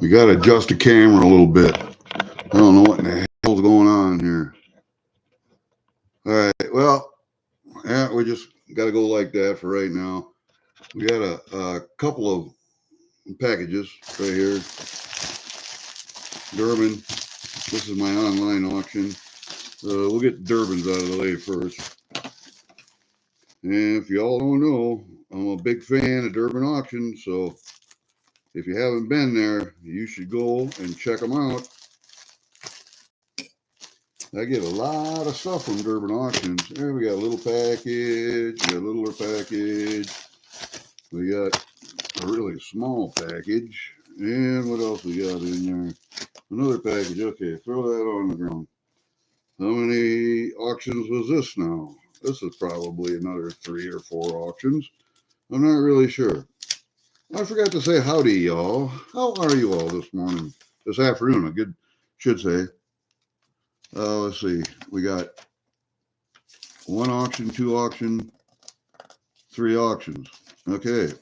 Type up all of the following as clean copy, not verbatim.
We got to adjust the camera a little bit. I don't know what in the hell's going on here. All right, well, yeah, we just got to go like that for right now. We got a couple of packages right here. Durbin. This is my online auction. We'll get Durbins out of the way first. And if you all don't know, I'm a big fan of Durbin auctions, so if you haven't been there, you should go and check them out. I get a lot of stuff from Durbin auctions. There we got a little package, we got a littler package, we got a really small package, and what else we got in there? Another package. Okay, throw that on the ground. How many auctions was this now? This is probably another 3 or 4 auctions. I'm not really sure. I forgot to say howdy, y'all. How are you all this morning? This afternoon, I should say. Let's see. We got 1 auction, 2 auction, 3 auctions. Okay.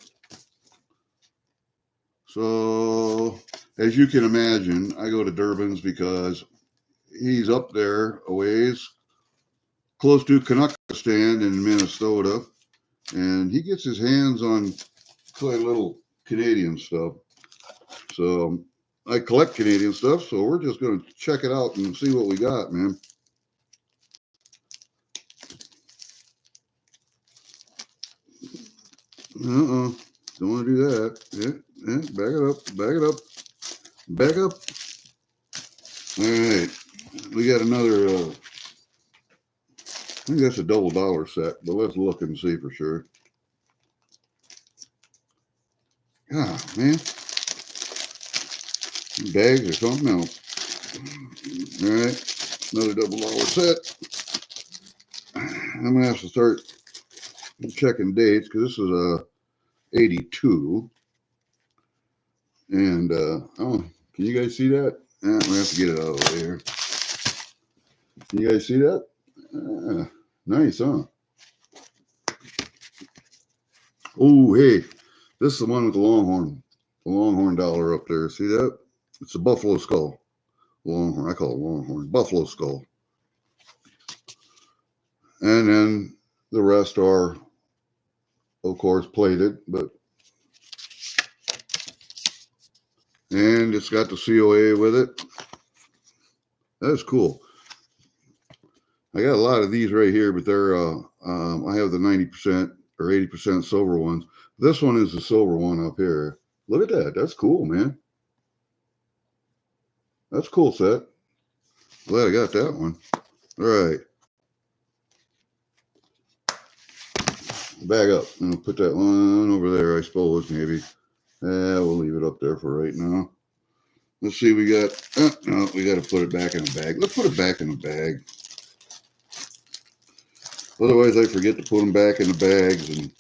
So, as you can imagine, I go to Durbin's because he's up there a ways, close to Canuck stand in Minnesota, and he gets his hands on quite a little Canadian stuff. So I collect Canadian stuff, so we're just going to check it out and see what we got, man. Don't want to do that. Yeah, back it up, back it up, back up. All right, we got another, I think that's a double dollar set, but let's look and see for sure. Ah, man. Bags or something else. All right, another double dollar set. I'm going to have to start checking dates because this is a 82. And, oh, can you guys see that? We have to get it out of the way here. Can you guys see that? Nice, huh? Oh, hey, this is the one with the Longhorn dollar up there. See that? It's a buffalo skull. Longhorn, I call it Longhorn. Buffalo skull. And then the rest are, of course, plated, and it's got the COA with it. That's cool. I got a lot of these right here, but they're, I have the 90% or 80% silver ones. This one is the silver one up here. Look at that. That's cool, man. That's a cool set. Glad I got that one. All right. Back up. I'm going to put that one over there, I suppose, maybe. We'll leave it up there for right now. Let's see, we got, no, we got to put it back in a bag. Let's put it back in a bag. Otherwise, I forget to put them back in the bags. And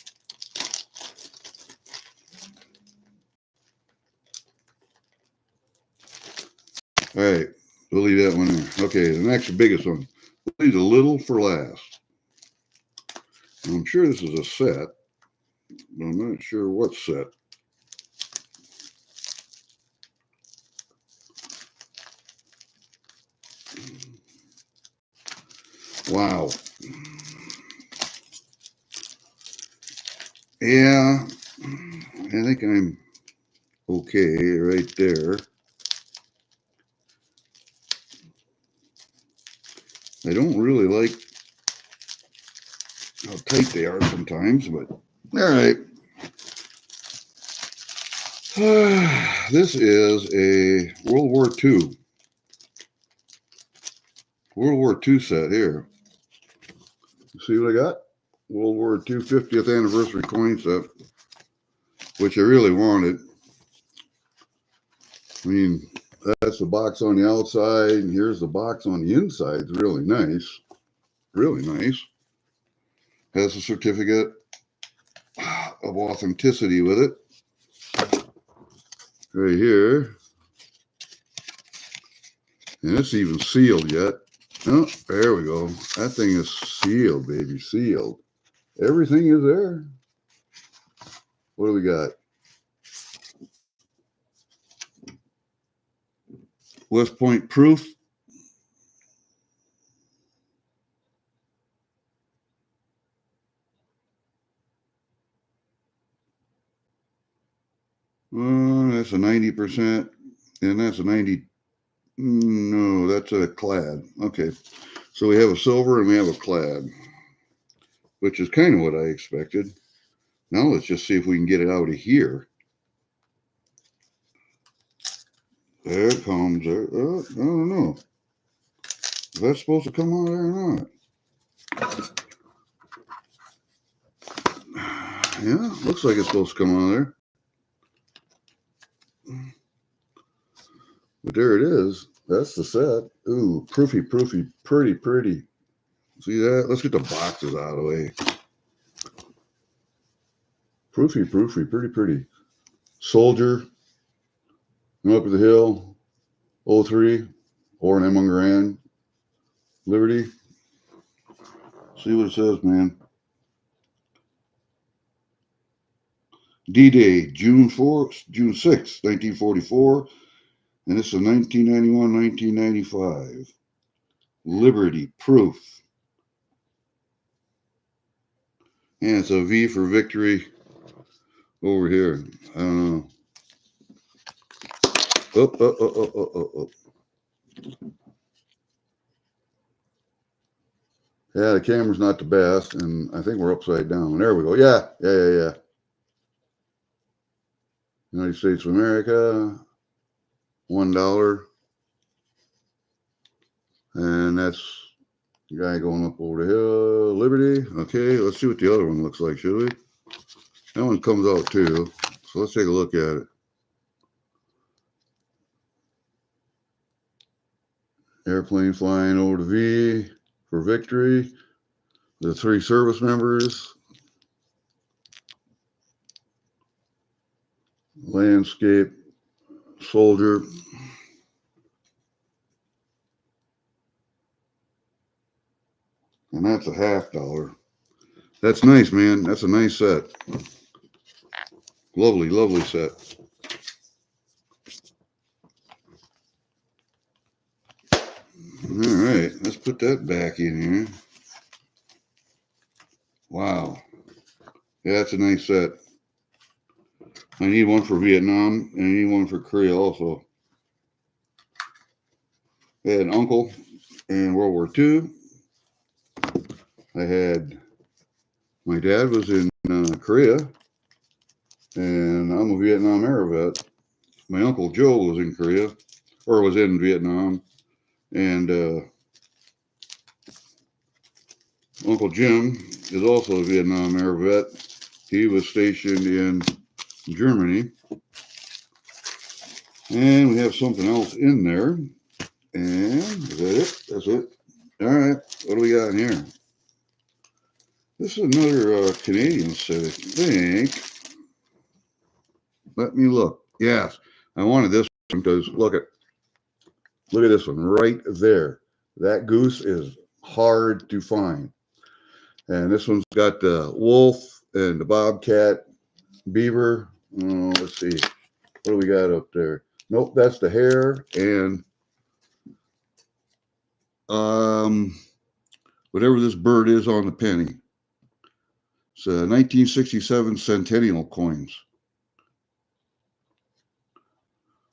all right, we'll leave that one there. Okay, the next biggest one. We'll leave the little for last. I'm sure this is a set, but I'm not sure what set. Wow. Yeah, I think I'm okay right there. I don't really like how tight they are sometimes, but all right. This is a World War II set here. See what I got? World War II 50th anniversary coin set, which I really wanted. I mean, that's the box on the outside, and here's the box on the inside. It's really nice. Really nice. Has a certificate of authenticity with it. Right here. And it's even sealed yet. Oh, there we go. That thing is sealed, baby. Sealed. Everything is there. What do we got? West Point proof. That's a 90%, and that's a 90. No, that's a clad. Okay, so we have a silver and we have a clad, which is kind of what I expected. Now let's just see if we can get it out of here. There it comes. There. I don't know. Is that supposed to come out there or not? Yeah, looks like it's supposed to come out there. But there it is. That's the set. Ooh, proofy, proofy, pretty, pretty. See that? Let's get the boxes out of the way. Proofy, proofy, pretty, pretty. Soldier, Up at the Hill, 03, or an M1 Grand, Liberty. See what it says, man. D-Day, June 6, 1944. And this is 1991, 1995. Liberty proof. And it's a V for victory over here. I don't know. Oh. Yeah, the camera's not the best, and I think we're upside down. There we go. Yeah. United States of America, $1. And that's the guy going up over the hill. Liberty. Okay, let's see what the other one looks like, should we? That one comes out too. So let's take a look at it. Airplane flying over the V for victory. The 3 service members. Landscape, soldier. And that's a $50. That's nice, man. That's a nice set. Lovely, lovely set. All right, let's put that back in here. Wow. Yeah, that's a nice set. I need one for Vietnam, and I need one for Korea also. I had an uncle in World War II. I had, my dad was in Korea, and I'm a Vietnam era vet. My uncle Joe was in Korea, or was in Vietnam, and Uncle Jim is also a Vietnam era vet. He was stationed in Germany. And we have something else in there. And is that it? That's it. All right. What do we got in here? This is another Canadian set, I think. Let me look. Yes. I wanted this one because look at this one right there. That goose is hard to find. And this one's got the wolf and the bobcat, beaver. Oh, let's see. What do we got up there? Nope, that's the hare and whatever this bird is on the penny. It's 1967 centennial coins.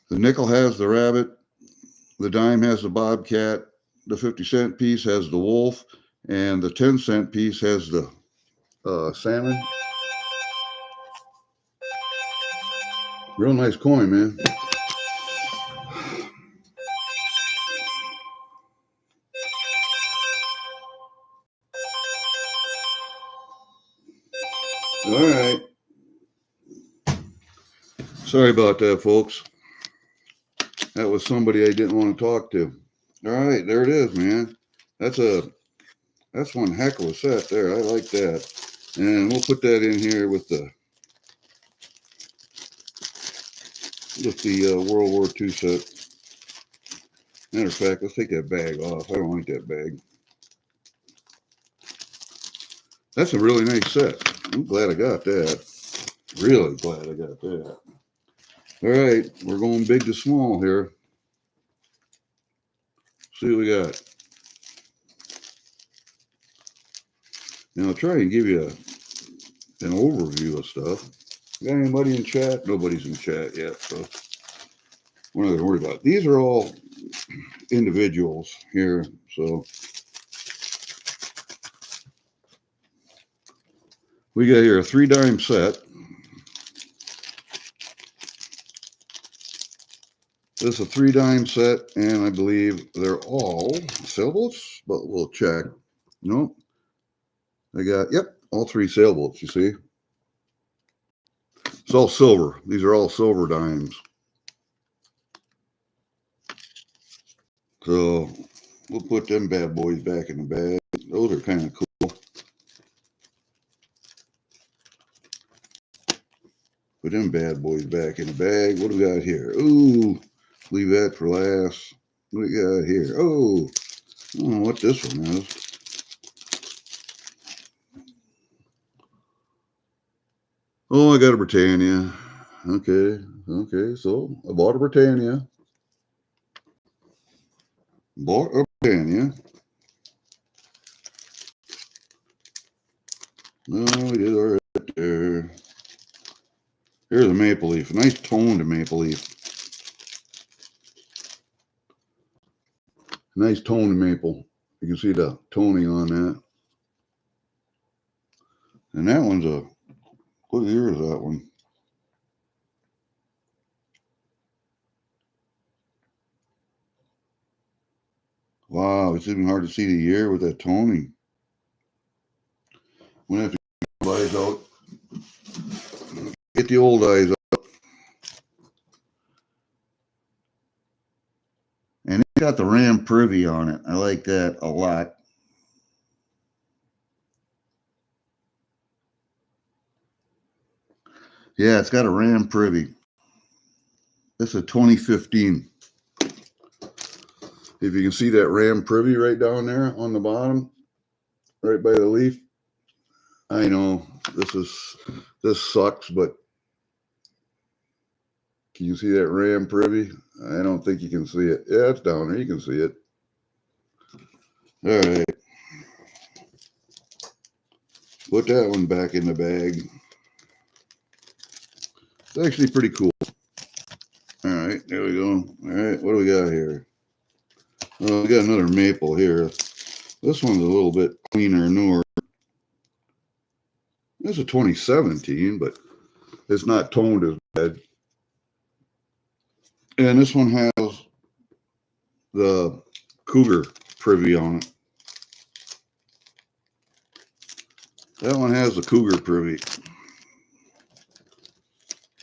The nickel has the rabbit, the dime has the bobcat, the 50-cent piece has the wolf, and the 10-cent piece has the salmon. Real nice coin, man. All right. Sorry about that, folks. That was somebody I didn't want to talk to. All right, there it is, man. That's one heck of a set there. I like that. And we'll put that in here with the World War II set. Matter of fact, let's take that bag off. I don't like that bag. That's a really nice set. I'm glad I got that. Really glad I got that. All right, we're going big to small here. See what we got. Now I'll try and give you an overview of stuff. Got anybody in chat? Nobody's in chat yet, so we're not going to worry about it. These are all individuals here, so we got here a 3-dime set. This is a 3-dime set, and I believe they're all sailboats, but we'll check. Nope. I got, yep, all 3 sailboats, you see. It's all silver. These are all silver dimes. So we'll put them bad boys back in the bag. Those are kind of cool. Put them bad boys back in the bag. What do we got here? Ooh, leave that for last. What do we got here? Oh, I don't know what this one is. Oh, I got a Britannia. Okay, so I bought a Britannia. Bought a Britannia. No, we did all right there. Here's a maple leaf. A nice toned maple leaf. Nice toned maple. You can see the toning on that. And that one's a, what year is that one? Wow, it's even hard to see the year with that toning. I'm going to have to get the eyes out. Get the old eyes out. And it's got the ram privy on it. I like that a lot. Yeah, it's got a ram privy. This is a 2015. If you can see that ram privy right down there on the bottom, right by the leaf. I know this sucks, but can you see that ram privy? I don't think you can see it. Yeah, it's down there. You can see it. All right. Put that one back in the bag. It's actually pretty cool. All right, there we go. All right, what do we got here? Oh, we got another maple here. This one's a little bit cleaner, newer. This is a 2017, but it's not toned as bad. And this one has the cougar privy on it. That one has the cougar privy.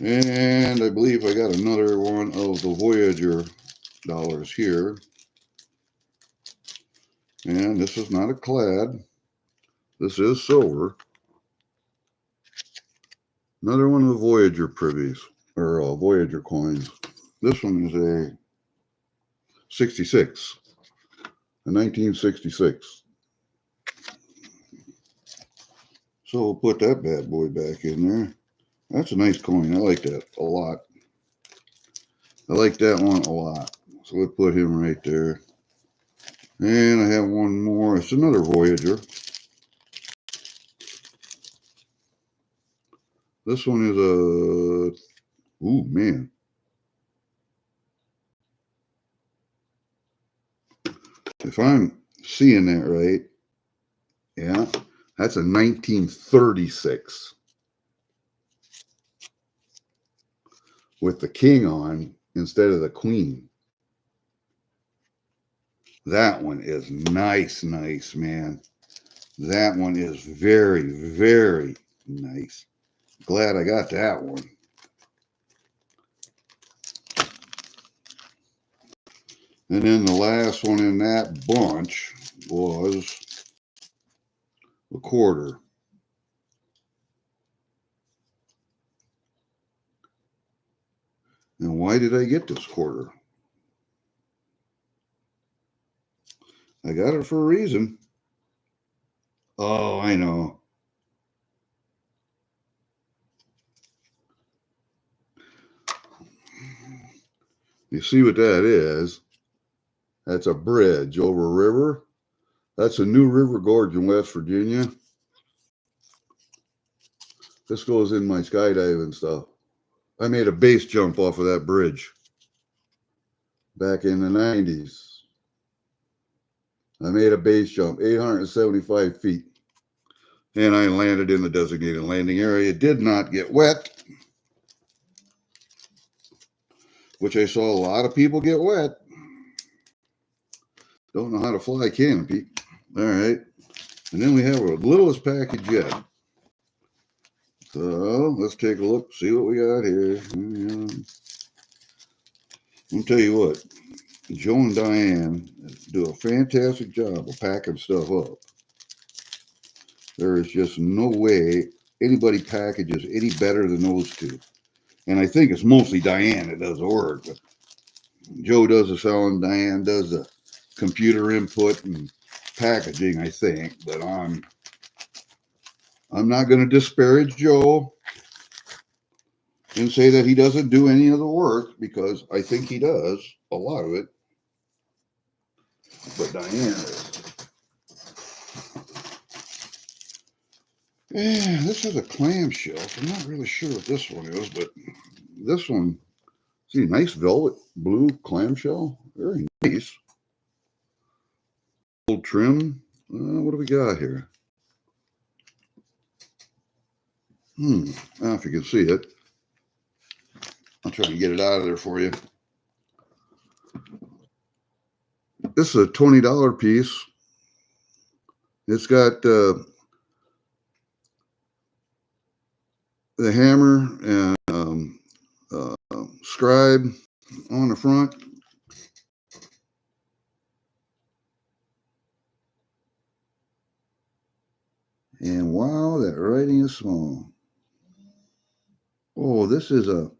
And I believe I got another one of the Voyager dollars here. And this is not a clad. This is silver. Another one of the Voyager privies, or Voyager coins. This one is a 66, a 1966. So we'll put that bad boy back in there. That's a nice coin. I like that a lot. I like that one a lot. So we'll put him right there. And I have one more. It's another Voyager. This one is a, ooh, man. If I'm seeing that right, yeah, that's a 1936 with the king on instead of the queen. That one is nice, man. That one is very, very nice. Glad I got that one. And then the last one in that bunch was a quarter. And why did I get this quarter? I got it for a reason. Oh, I know. You see what that is? That's a bridge over a river. That's a new river gorge in West Virginia. This goes in my skydiving stuff. I made a base jump off of that bridge back in the 90s. I made a base jump, 875 feet. And I landed in the designated landing area. Did not get wet, which I saw a lot of people get wet. Don't know how to fly canopy. All right. And then we have our littlest package yet. So let's take a look, see what we got here. I'll tell you what, Joe and Diane do a fantastic job of packing stuff up. There is just no way anybody packages any better than those two. And I think it's mostly Diane that does the work. But Joe does the selling, Diane does the computer input and packaging, I think. But I'm not going to disparage Joe and say that he doesn't do any of the work, because I think he does a lot of it. But Diane is. Yeah, this is a clamshell. I'm not really sure what this one is, but this one, see, nice velvet blue clamshell. Very nice. Old trim. What do we got here? I don't know if you can see it. I'll try to get it out of there for you. This is a $20 piece. It's got the hammer and scribe on the front. And wow, that writing is small. Oh, this is a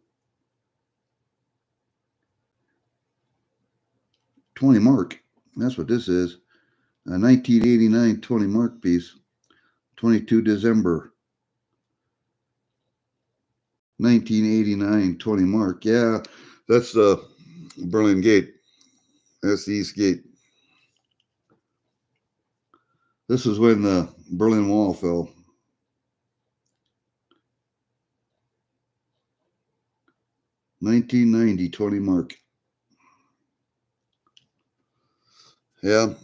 20 mark. That's what this is. A 1989 20 mark piece. 22 December 1989 20 mark. Yeah, that's the Berlin Gate. That's the East Gate. This is when the Berlin Wall fell. $1990 20 mark. Yeah,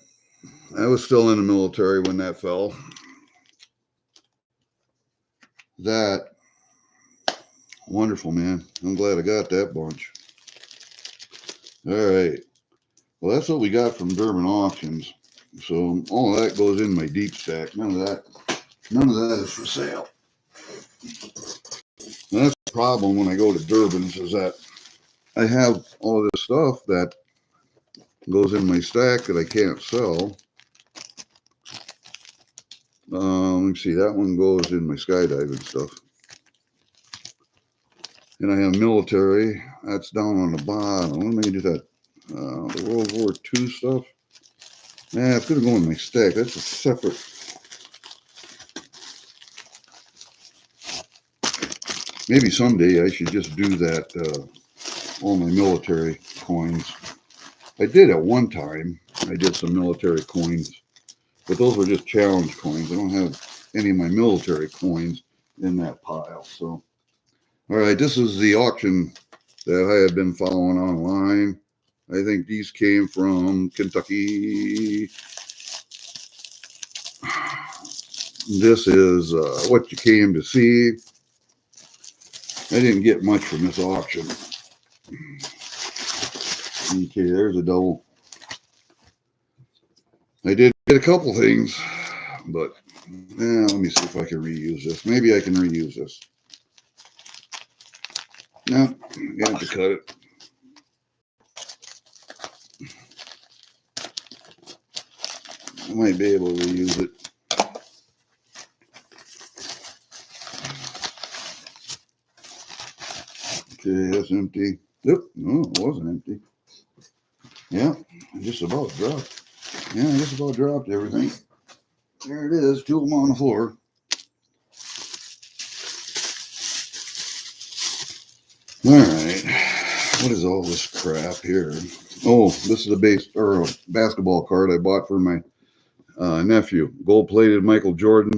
I was still in the military when that fell. That, wonderful, man. I'm glad I got that bunch. All right. Well, that's what we got from Durbin Auctions. So all of that goes in my deep stack. None of that is for sale. And that's the problem when I go to Durbin's, is that I have all of this stuff that goes in my stack that I can't sell. Let me see, that one goes in my skydiving stuff. And I have military, that's down on the bottom. Let me do that. The World War II stuff. Nah, it's going to go in my stack. That's a separate. Maybe someday I should just do that, all my military coins. I did at one time. I did some military coins, but those were just challenge coins. I don't have any of my military coins in that pile. So, all right, this is the auction that I have been following online. I think these came from Kentucky. This is what you came to see. I didn't get much from this auction. Okay, there's a double. I did get a couple things, but let me see if I can reuse this. Maybe I can reuse this. No, you have to cut it. I might be able to reuse it. Okay, that's empty. Nope, no, it wasn't empty. Yeah, I just about dropped. Yeah, I just about dropped everything. There it is, two of them on the floor. All right, What is all this crap here? Oh, this is a basketball card I bought for my nephew. Gold-plated Michael Jordan.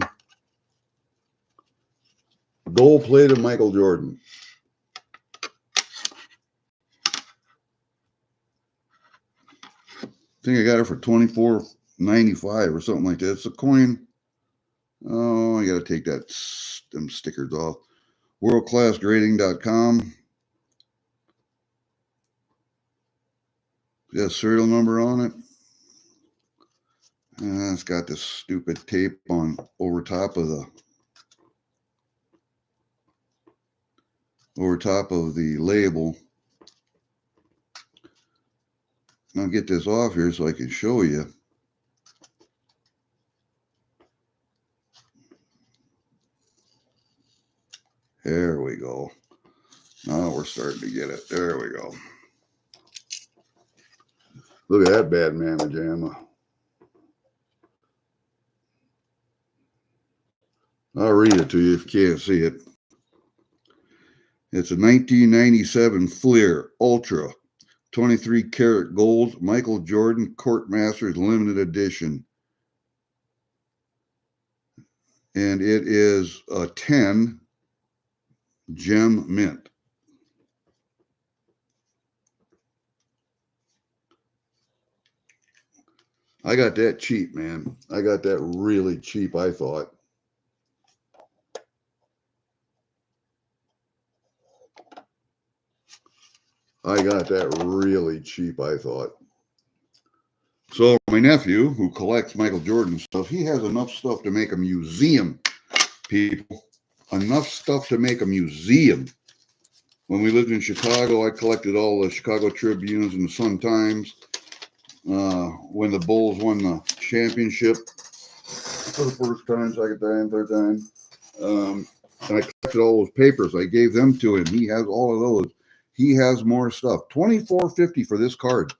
Gold-plated Michael Jordan. I think I got it for $24.95 or something like that. It's a coin. Oh, I got to take them stickers off. Worldclassgrading.com. Got a serial number on it. It's got this stupid tape on over top of the label. I'll get this off here so I can show you. There we go. Now we're starting to get it. There we go. Look at that bad mamma jamma. I'll read it to you if you can't see it. It's a 1997 Fleer Ultra 23 karat gold Michael Jordan Court Masters limited edition. And it is a 10 gem mint. I got that cheap, man. I got that really cheap, I thought. I got that really cheap, I thought. So my nephew, who collects Michael Jordan stuff, he has enough stuff to make a museum, people. Enough stuff to make a museum. When we lived in Chicago, I collected all the Chicago Tribunes and the Sun-Times. When the Bulls won the championship for the first time, second time, third time. And I collected all those papers. I gave them to him. He has all of those. He has more stuff. $24.50 for this card.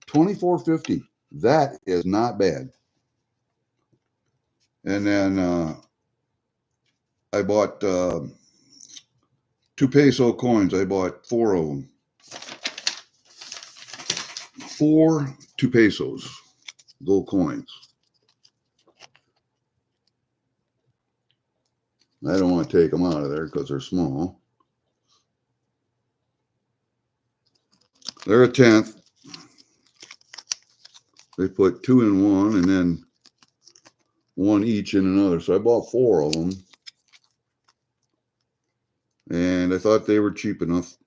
$24.50. That is not bad. And then I bought 2 peso coins. I bought 4 of them. 4 2 pesos gold coins. I don't want to take them out of there because they're small. They're a tenth. They put 2 in one and then 1 each in another. So I bought 4 of them. And I thought they were cheap enough.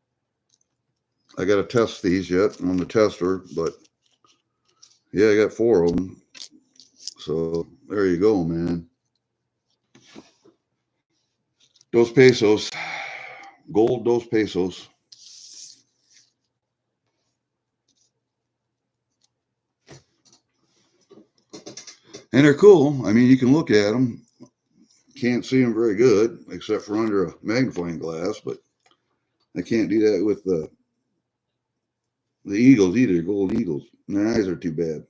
I got to test these yet on the tester, but yeah, I got 4 of them. So there you go, man. Dos pesos. Gold dos pesos. And they're cool. I mean, you can look at them. Can't see them very good, except for under a magnifying glass, but I can't do that with the Eagles either, gold Eagles. My eyes are too bad.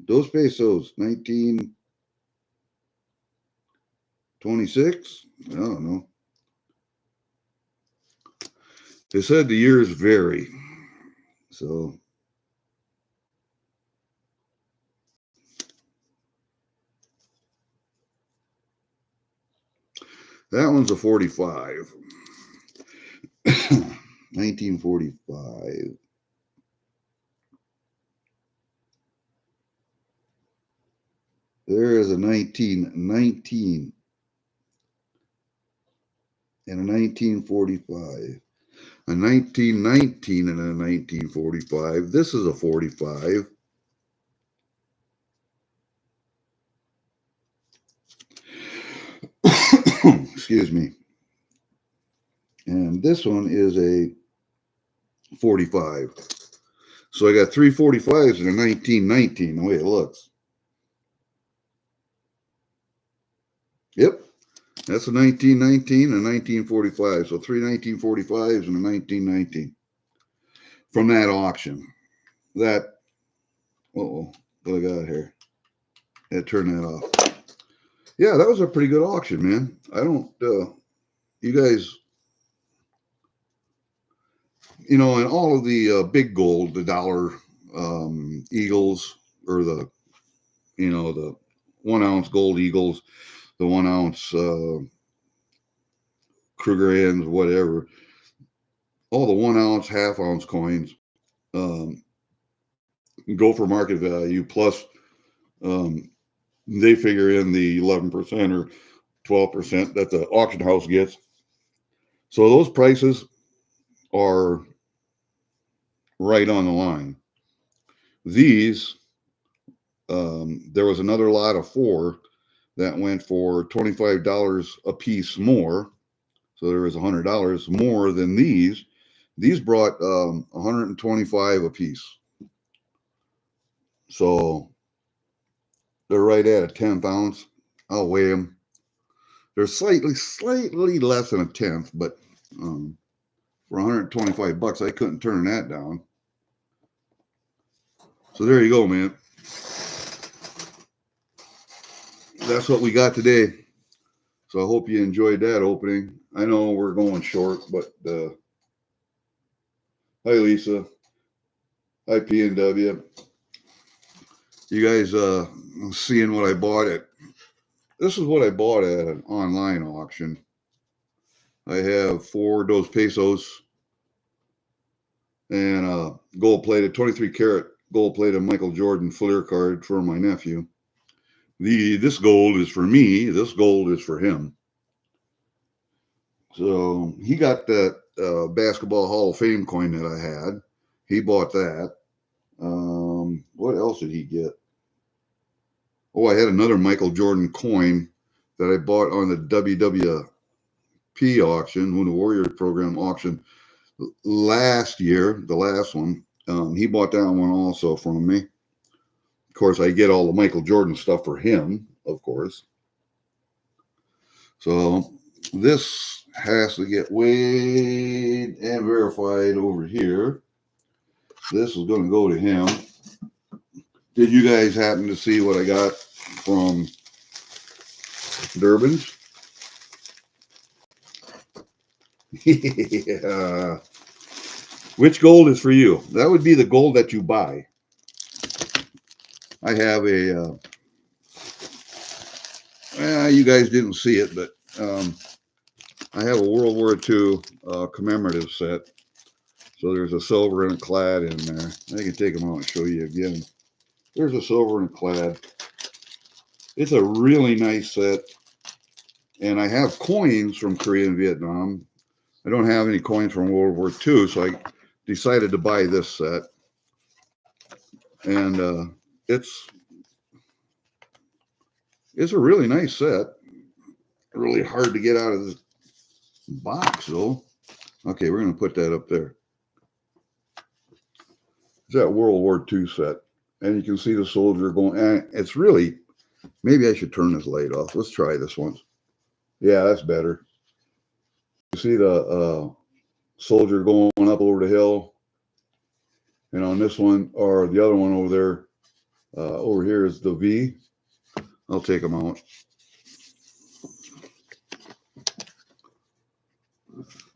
Dos pesos, 1926? I don't know. They said the years vary. So that one's a 45. 1945. There is a 1919 and a 1945. A 1919 and a 1945. This is a 45. Excuse me. And this one is a 45. So I got 3 45s and a 1919, the way it looks. Yep. That's a 1919 and a 1945. So 3 1945s and a 1919 from that auction. That, what I got here? Yeah, turn that off. Yeah, that was a pretty good auction, man. I don't, you guys, you know, and all of the big gold, the dollar eagles, or the, you know, the 1 ounce gold eagles, the 1 ounce Krugerrands, whatever, all the 1 ounce, half ounce coins um, go for market value, plus um, they figure in the 11% or 12% that the auction house gets. So those prices are right on the line. These, there was another lot of 4 that went for $25 a piece more. So there was $100 more than these. These brought 125 a piece. So they're right at a 10th ounce. I'll weigh them. They're slightly less than a tenth, but for 125 bucks, I couldn't turn that down. So there you go, man. That's what we got today. So I hope you enjoyed that opening. I know we're going short, but hi, Lisa. Hi, P&W. You guys seeing what I bought at? This is what I bought at an online auction. I have 4 Dos Pesos and gold-plated, 23-karat gold-plated Michael Jordan Fleer card for my nephew. This gold is for me. This gold is for him. So he got that Basketball Hall of Fame coin that I had. He bought that. What else did he get? Oh, I had another Michael Jordan coin that I bought on the WWP auction, when the Warriors program auction last year, the last one. He bought that one also from me. Of course, I get all the Michael Jordan stuff for him, of course. So this has to get weighed and verified over here. This is going to go to him. Did you guys happen to see what I got from DURBIN? Yeah. Which gold is for you? That would be the gold that you buy. I have a, you guys didn't see it, but I have a World War II commemorative set. So there's a silver and a clad in there. I can take them out and show you again. There's a silver and a clad. It's a really nice set. And I have coins from Korea and Vietnam. I don't have any coins from World War II, so I decided to buy this set. And it's a really nice set. Really hard to get out of this box, though. Okay, we're going to put that up there. It's that World War II set. And you can see the soldier going, and it's really, maybe I should turn this light off. Let's try this once. Yeah, that's better. You see the soldier going up over the hill. And on this one, or the other one over there, over here is the V. I'll take them out.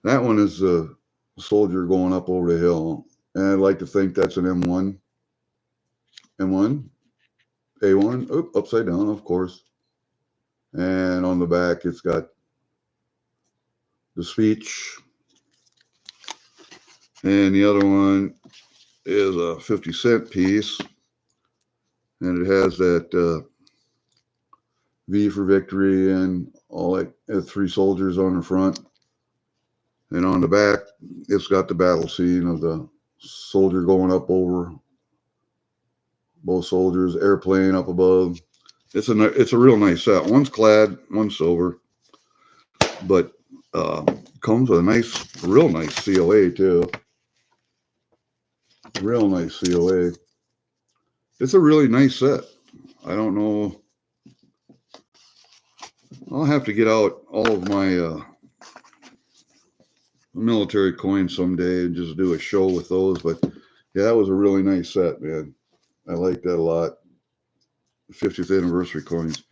That one is the soldier going up over the hill. And I'd like to think that's an M1. M1. A1. Oop, upside down, of course. And on the back, it's got the speech. And the other one is a 50-cent piece. And it has that V for victory and all that, 3 soldiers on the front. And on the back, it's got the battle scene of the soldier going up over both soldiers, airplane up above. It's a real nice set. One's clad, one's silver, but comes with a real nice COA too. Real nice COA. It's a really nice set. I don't know. I'll have to get out all of my military coins someday and just do a show with those. But yeah, that was a really nice set, man. I like that a lot. 50th anniversary coins.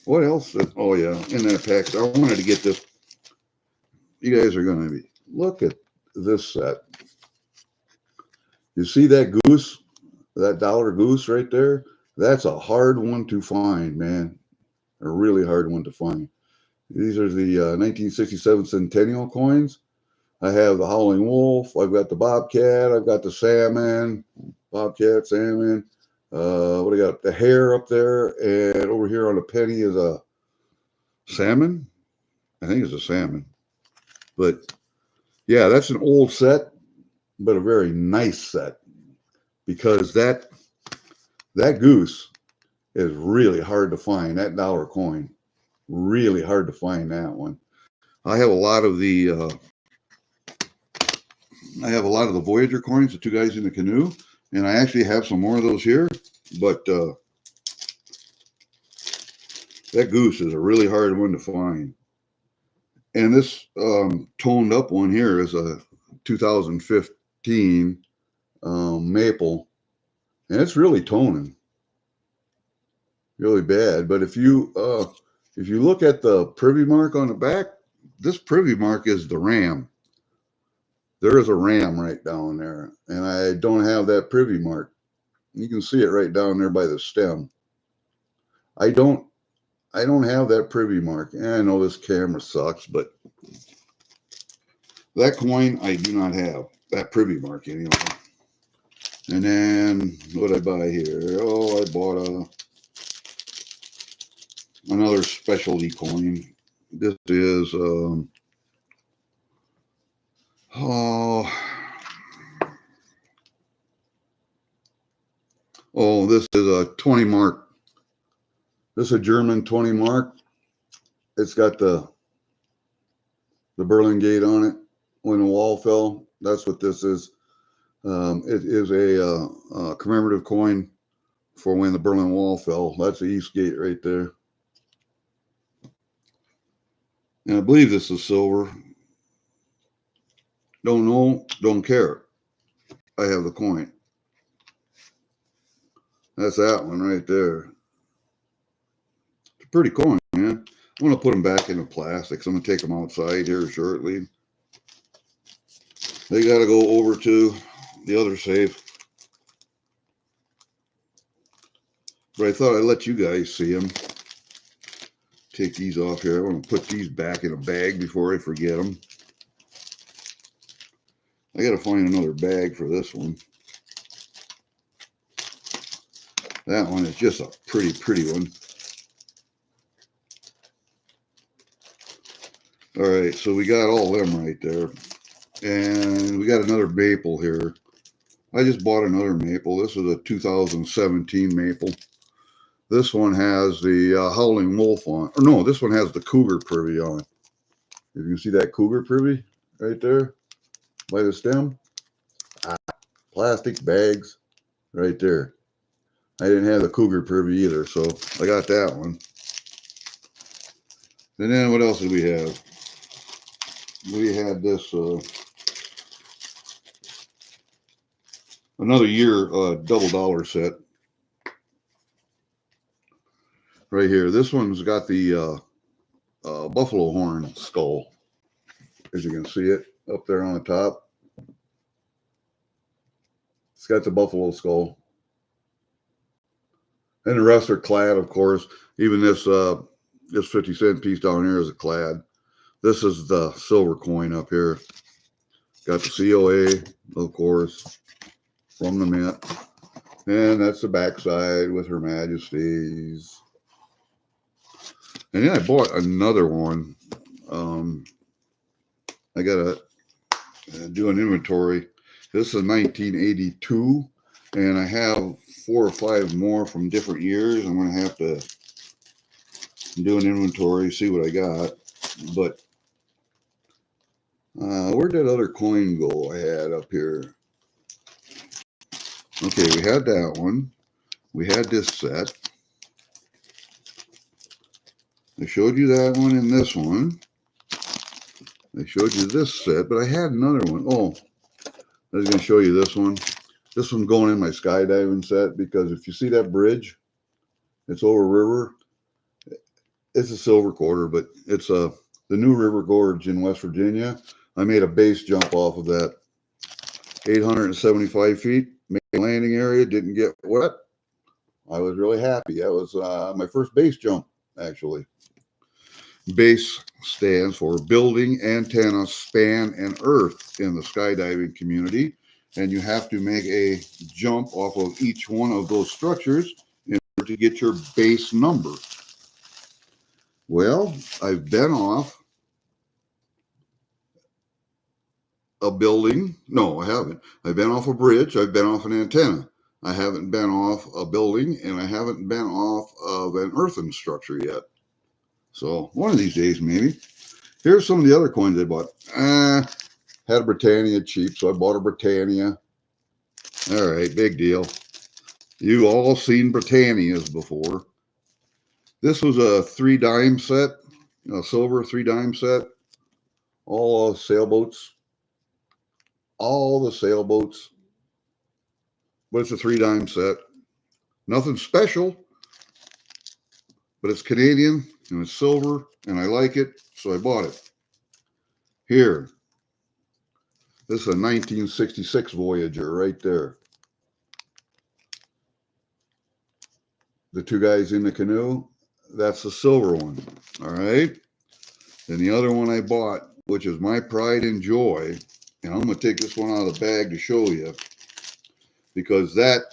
What else? Oh yeah, in that package. I wanted to get this. You guys are gonna be look at. this set. You see that goose, that dollar goose right there? That's a hard one to find, man. A really hard one to find. These are the 1967 Centennial coins. I have the Howling Wolf. I've got the Bobcat. I've got the salmon, Bobcat, salmon. What do I got? The hare up there, and over here on the penny is a salmon. I think it's a salmon. But yeah, that's an old set, but a very nice set, because that goose is really hard to find. That dollar coin, really hard to find that one. I have a lot of the Voyager coins, the two guys in the canoe, and I actually have some more of those here. But that goose is a really hard one to find. And this toned up one here is a 2015 maple, and it's really toning, really bad. But if you look at the privy mark on the back, this privy mark is the ram. There is a ram right down there, and I don't have that privy mark. You can see it right down there by the stem. I don't have that privy mark. And I know this camera sucks, but that coin I do not have that privy mark anyway. And then what did I buy here? Oh, I bought another specialty coin. This is this is a 20 mark. This is a German 20 mark. It's got the Berlin Gate on it when the wall fell. That's what this is. It is a commemorative coin for when the Berlin Wall fell. That's the East Gate right there. And I believe this is silver. Don't know, don't care. I have the coin. That's that one right there. It's a pretty coin, man. I'm going to put them back in the plastic. So I'm going to take them outside here shortly. They got to go over to the other safe. But I thought I'd let you guys see them. Take these off here. I want to put these back in a bag before I forget them. I got to find another bag for this one. That one is just a pretty one. All right, so we got all them right there. And we got another maple here. I just bought another maple. This is a 2017 maple. This one has the Howling Wolf on. Or no, this one has the Cougar privy on. If you can see that Cougar privy right there by the stem. Plastic bags right there. I didn't have the Cougar privy either, so I got that one. And then what else did we have? We had this another year double dollar set right here. This one's got the buffalo horn skull, as you can see it up there on the top. It's got the buffalo skull, and the rest are clad, of course. Even this 50-cent piece down here is a clad. This is the silver coin up here. Got the COA, of course, from the mint. And that's the backside with Her Majesty's. And then I bought another one. I got to do an inventory. This is 1982. And I have 4 or 5 more from different years. I'm going to have to do an inventory, see what I got. But where'd that other coin go I had up here? Okay, we had that one. We had this set. I showed you that one and this one. I showed you this set, but I had another one. Oh, I was going to show you this one. This one's going in my skydiving set, because if you see that bridge, it's over river. It's a silver quarter, but it's the New River Gorge in West Virginia. I made a base jump off of that. 875 feet, made a landing area, didn't get wet. I was really happy. That was my first base jump, actually. BASE stands for Building Antenna Span and Earth in the skydiving community. And you have to make a jump off of each one of those structures in order to get your base number. Well, I've been off a building. No, I haven't. I've been off a bridge. I've been off an antenna. I haven't been off a building, and I haven't been off of an earthen structure yet. So one of these days, maybe. Here's some of the other coins I bought. Had a Britannia cheap, so I bought a Britannia. All right, big deal. You all seen Britannias before. This was a 3-dime set, a silver 3-dime set. All sailboats. All the sailboats. But it's a 3-dime set. Nothing special, but it's Canadian and it's silver and I like it, so I bought it. Here, this is a 1966 Voyager right there. The two guys in the canoe, that's the silver one, all right? And the other one I bought, which is my pride and joy, and I'm going to take this one out of the bag to show you, because that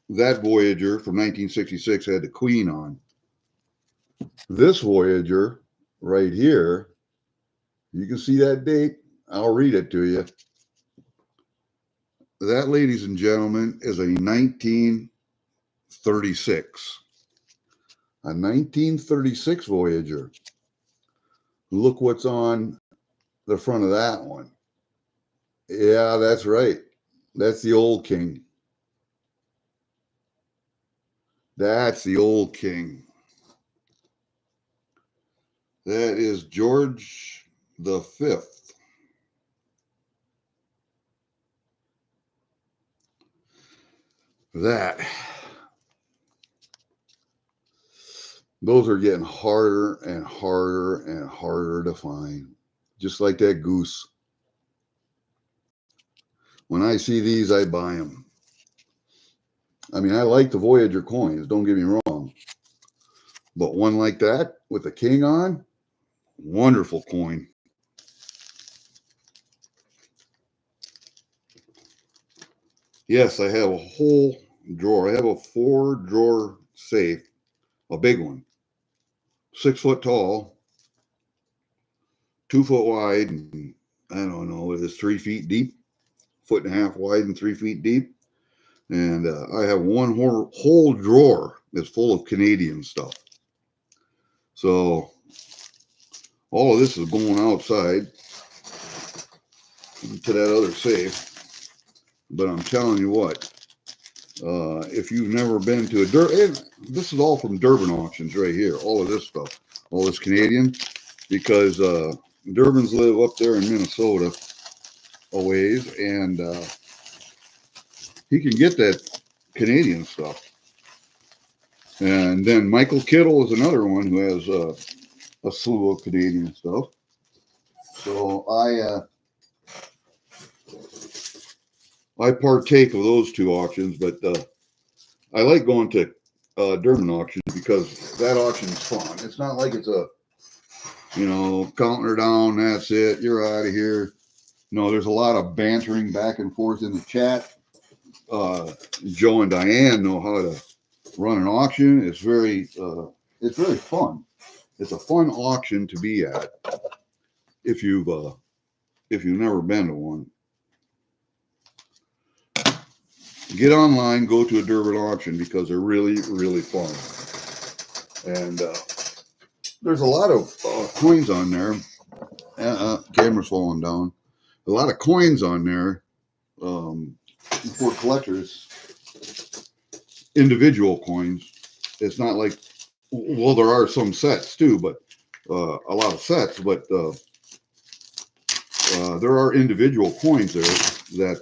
Voyager from 1966 had the Queen on. This Voyager right here, you can see that date. I'll read it to you. That, ladies and gentlemen, is a 1936. A 1936 Voyager. Look what's on the front of that one. Yeah, that's right. That's the old king. That's the old king. That is George the Fifth. Those are getting harder and harder and harder to find. Just like that goose. When I see these, I buy them. I mean, I like the Voyager coins, don't get me wrong. But one like that with the king on, wonderful coin. Yes, I have a whole drawer. I have a 4-drawer safe, a big one, 6 foot tall, 2 foot wide, and I don't know, it is 3 feet deep, 1.5 feet wide and 3 feet deep. And I have one whole drawer that's full of Canadian stuff. So all of this is going outside to that other safe. But I'm telling you what, if you've never been to a this is all from Durbin auctions right here. All of this stuff, all this Canadian, because Durbins live up there in Minnesota a ways, and he can get that Canadian stuff. And then Michael Kittle is another one who has a slew of Canadian stuff. So I partake of those two auctions, but I like going to Durbin auctions because that auction is fun. It's not like it's a, counting her down, that's it, you're out of here. No, there's a lot of bantering back and forth in the chat. Joe and Diane know how to run an auction. It's very fun. It's a fun auction to be at if you've never been to one. Get online, go to a Durbin auction because they're really, really fun. And there's a lot of coins on there. Camera's falling down. A lot of coins on there for collectors. Individual coins. It's not like, well, there are some sets too, but a lot of sets, but there are individual coins there that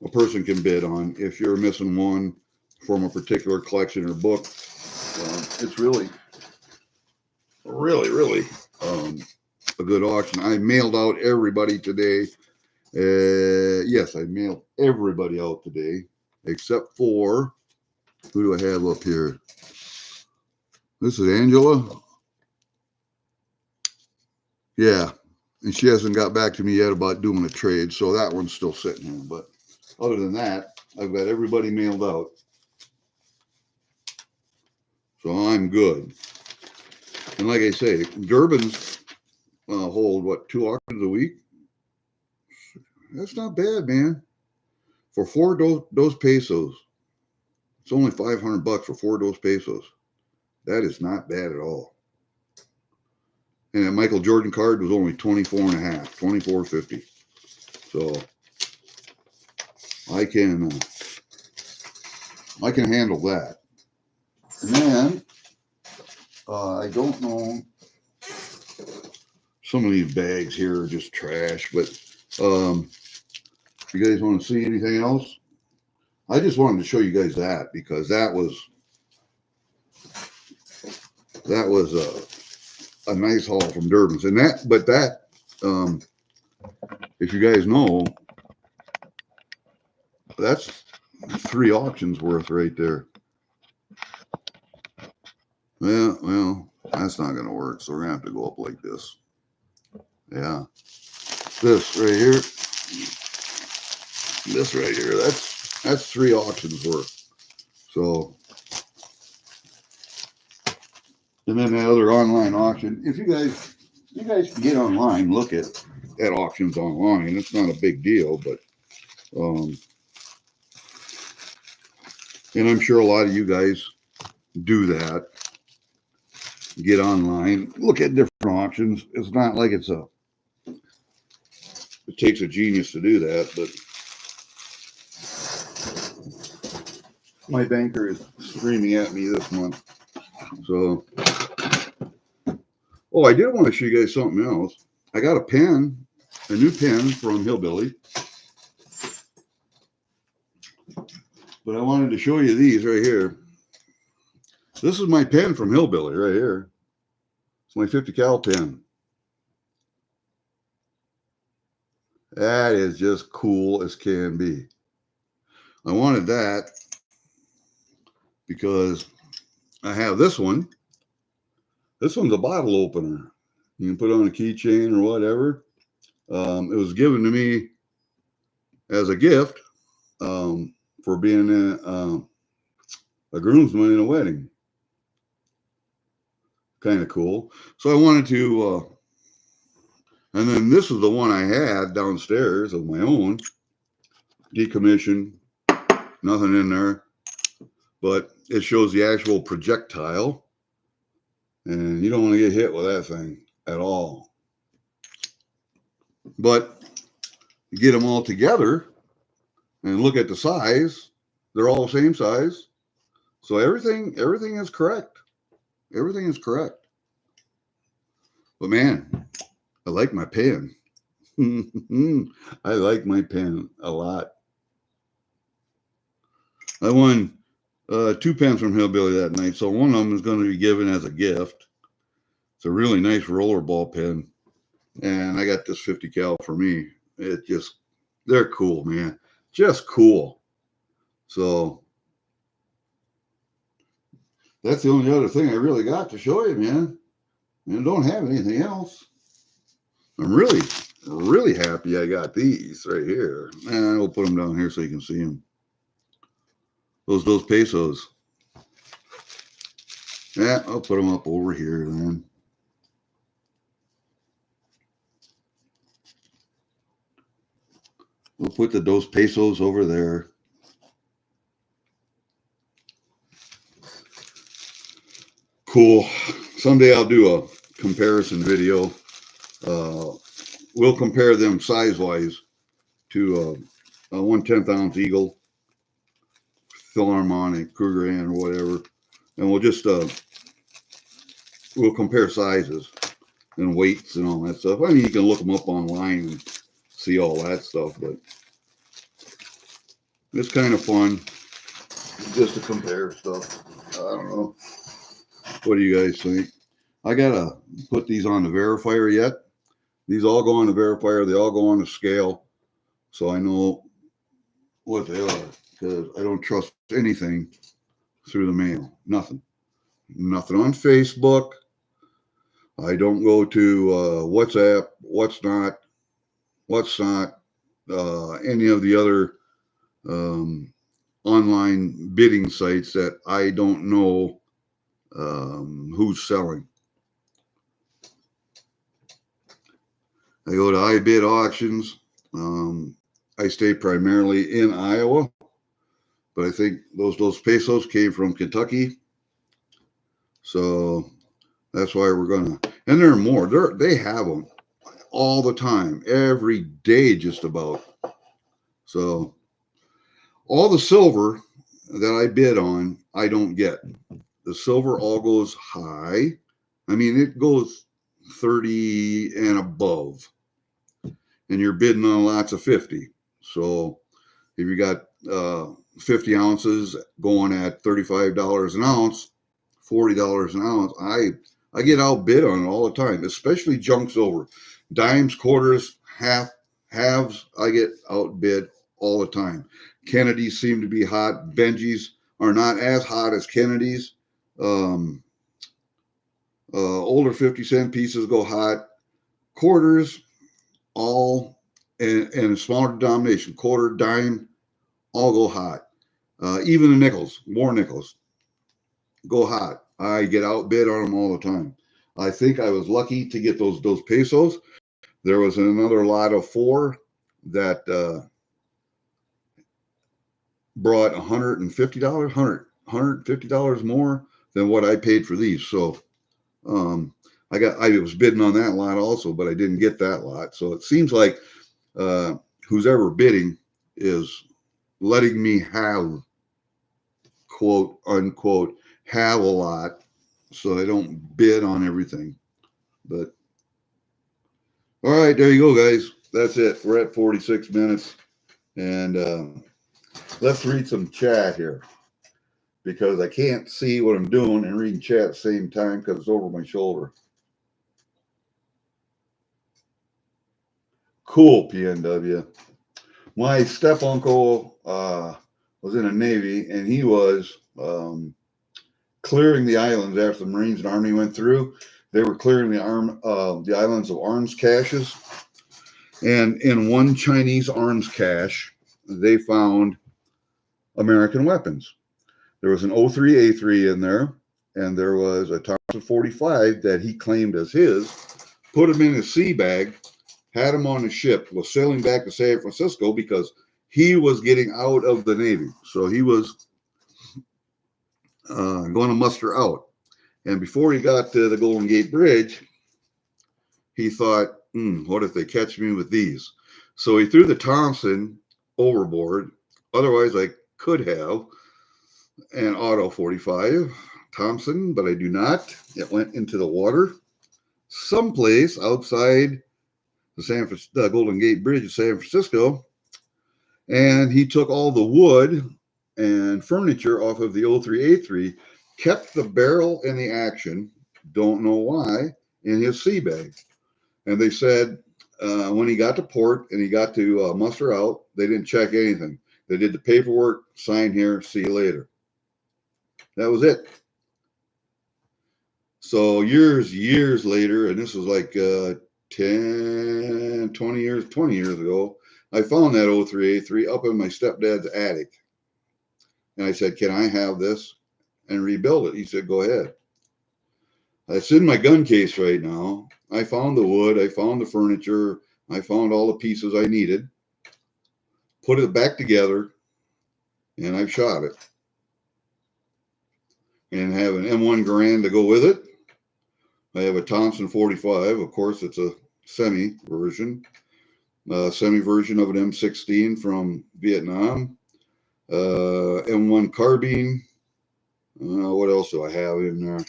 a person can bid on. If you're missing one from a particular collection or book, it's really, really, really a good auction. I mailed out everybody today. Yes, I mailed everybody out today except for, who do I have up here? This is Angela. Yeah, and she hasn't got back to me yet about doing a trade, so that one's still sitting here. But other than that, I've got everybody mailed out. So I'm good. And like I say, Durbin's hold, what, 2 auctions a week? That's not bad, man. For 4 dos pesos. It's only $500 for 4 dos pesos. That is not bad at all. And that Michael Jordan card was only 24.5, $24.50. So I can handle that. And then I don't know. Some of these bags here are just trash, but you guys want to see anything else? I just wanted to show you guys that because that was a nice haul from Durbin's. And that, if you guys know, that's 3 auctions worth right there. Well, that's not going to work. So we're going to have to go up like this. Yeah. This right here. This right here. That's 3 auctions worth. So, and then that other online auction. If you guys can get online, look at auctions online. It's not a big deal, but and I'm sure a lot of you guys do that. Get online, look at different auctions. It's not like it takes a genius to do that, but my banker is screaming at me this month. So, oh, I did want to show you guys something else. I got a new pen from Hillbilly. But I wanted to show you these right here. This is my pen from Hillbilly right here. It's my 50 cal pen. That is just cool as can be. I wanted that because I have this one. This one's a bottle opener. You can put on a keychain or whatever. It was given to me as a gift for being a groomsman in a wedding. Kind of cool. So I wanted to, and then this is the one I had downstairs of my own, decommissioned, nothing in there, but it shows the actual projectile, and you don't want to get hit with that thing at all. But you get them all together and look at the size, they're all the same size. So everything is correct. Everything is correct. But man, I like my pen. I like my pen a lot. I won 2 pens from Hillbilly that night. So one of them is going to be given as a gift. It's a really nice rollerball pen. And I got this 50 cal for me. They're cool, man. Just cool. So that's the only other thing I really got to show you, man. And I don't have anything else. I'm really, really happy I got these right here. And I'll put them down here so you can see them. Those pesos. Yeah, I'll put them up over here then. We'll put the dos pesos over there. Cool. Someday I'll do a comparison video. We'll compare them size-wise to a 1/10 ounce Eagle, Philharmonic, Krugerrand, or whatever. And we'll just we'll compare sizes and weights and all that stuff. I mean, you can look them up online and see all that stuff, but it's kind of fun just to compare stuff. I don't know. What do you guys think? I gotta put these on the verifier yet. These all go on the verifier. They all go on the scale, so I know what they are, because I don't trust anything through the mail. Nothing. Nothing on Facebook. I don't go to WhatsApp, what's not, any of the other um, online bidding sites that I don't know who's selling. I go to iBid auctions. I stay primarily in Iowa, but I think those pesos came from Kentucky, so that's why we're gonna. And there are more. They have them all the time, every day, just about. So all the silver that I bid on, I don't get. The silver all goes high. I mean, it goes 30 and above, and you're bidding on lots of 50. So if you got 50 ounces going at $35 an ounce, $40 an ounce, I get outbid on it all the time, especially junk silver, dimes, quarters, halves. I get outbid all the time. Kennedys seem to be hot. Benjis are not as hot as Kennedys. Um, Older 50-cent pieces go hot. Quarters, all, and a smaller denomination, quarter, dime, all go hot. Even the nickels, more nickels, go hot. I get outbid on them all the time. I think I was lucky to get those pesos. There was another lot of 4 that brought $150, $150 more than what I paid for these. So I was bidding on that lot also, but I didn't get that lot. So it seems like who's ever bidding is letting me have, quote unquote, have a lot, so I don't bid on everything. But all right, there you go, guys. That's it. We're at 46 minutes, and let's read some chat here, because I can't see what I'm doing and reading chat at the same time because it's over my shoulder. Cool, PNW. My step uncle was in the Navy, and he was clearing the islands after the Marines and Army went through. They were clearing the islands of arms caches, and in one Chinese arms cache, they found American weapons. There was an 03A3 in there, and there was a Thompson 45 that he claimed as his. Put him in his sea bag, had him on the ship, was sailing back to San Francisco because he was getting out of the Navy. So he was going to muster out. And before he got to the Golden Gate Bridge, he thought, what if they catch me with these? So he threw the Thompson overboard. Otherwise, I could have an Auto 45 Thompson, but I do not. It went into the water someplace outside the Golden Gate Bridge of San Francisco. And he took all the wood and furniture off of the 03A3, kept the barrel and the action, don't know why, in his sea bag. And they said when he got to port and he got to muster out, they didn't check anything. They did the paperwork, sign here, see you later. That was it. So years later, and this was like 10, 20 years ago, I found that 03A3 up in my stepdad's attic. And I said, can I have this and rebuild it? He said, go ahead. It's in my gun case right now. I found the wood, I found the furniture, I found all the pieces I needed, put it back together, and I've shot it. And have an M1 Garand to go with it. I have a Thompson 45. Of course, it's a semi version of an M16 from Vietnam. M1 carbine. What else do I have in there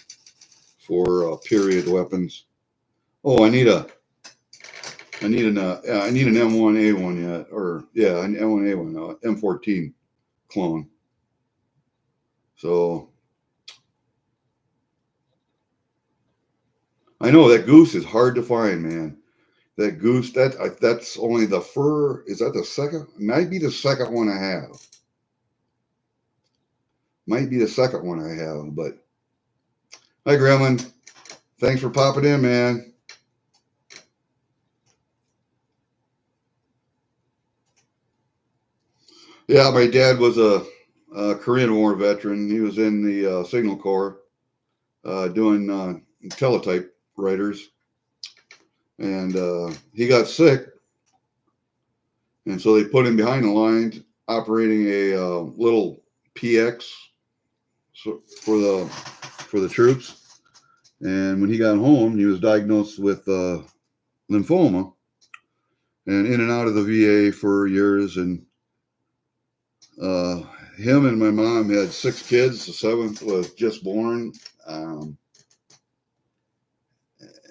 for period weapons? Oh, I need an M1A1 yet, or yeah, an M1A1, M14 clone. So I know that goose is hard to find, man. That goose, that's only the fur. Is that the second? Might be the second one I have. Might be the second one I have. But hi, Gremlin. Thanks for popping in, man. Yeah, my dad was a Korean War veteran. He was in the Signal Corps doing teletype writers, and he got sick, and so they put him behind the lines operating a little PX for the troops. And when he got home, he was diagnosed with lymphoma, and in and out of the VA for years. And uh, him and my mom had 6 kids. The seventh was just born. Um,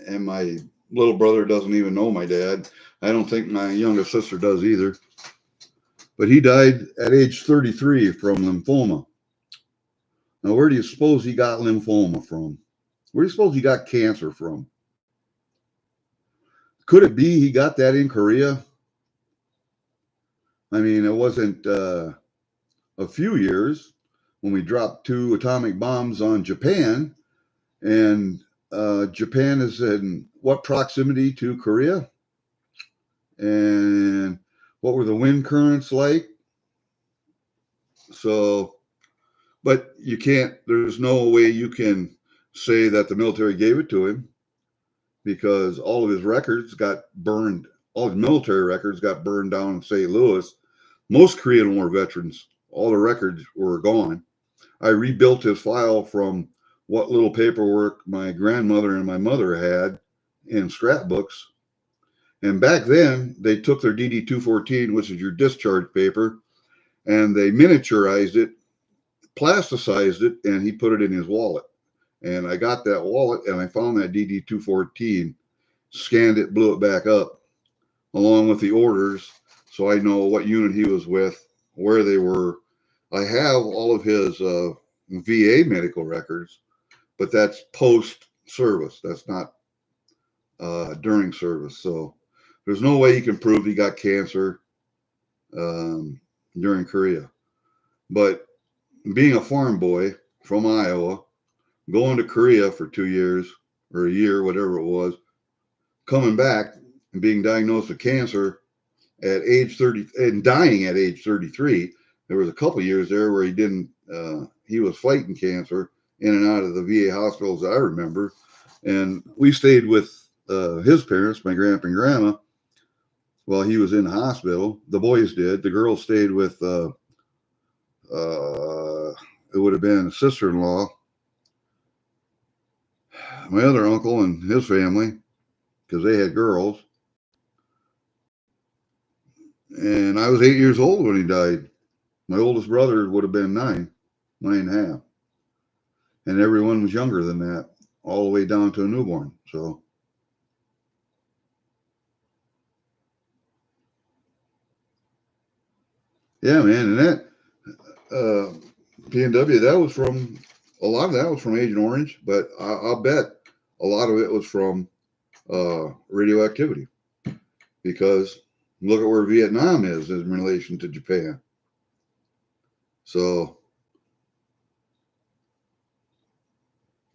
and my little brother doesn't even know my dad. I don't think my youngest sister does either. But he died at age 33 from lymphoma. Now, where do you suppose he got lymphoma from? Where do you suppose he got cancer from? Could it be he got that in Korea? I mean, it wasn't a few years when we dropped 2 atomic bombs on Japan, and Japan is in what proximity to Korea? And what were the wind currents like? So, but you can't, there's no way you can say that the military gave it to him because all of his records got burned. All his military records got burned down in St. Louis. Most Korean War veterans, all the records were gone. I rebuilt his file from what little paperwork my grandmother and my mother had in scrapbooks. And back then, they took their DD 214, which is your discharge paper, and they miniaturized it, plasticized it, and he put it in his wallet. And I got that wallet and I found that DD 214, scanned it, blew it back up along with the orders so I know what unit he was with, where they were. I have all of his VA medical records, but that's post service. That's not during service. So there's no way you can prove he got cancer during Korea. But being a farm boy from Iowa, going to Korea for 2 years or a year, whatever it was, coming back and being diagnosed with cancer at age 30 and dying at age 33. There was a couple of years there where he didn't, he was fighting cancer in and out of the VA hospitals I remember. And we stayed with his parents, my grandpa and grandma, while he was in the hospital. The boys did. The girls stayed with, it would have been a sister-in-law, my other uncle and his family, because they had girls. And I was 8 years old when he died. My oldest brother would have been 9 and a half. And everyone was younger than that, all the way down to a newborn. So, yeah, man. And that PNW, that was from, a lot of that was from Agent Orange, but I'll bet a lot of it was from radioactivity because look at where Vietnam is in relation to Japan. So,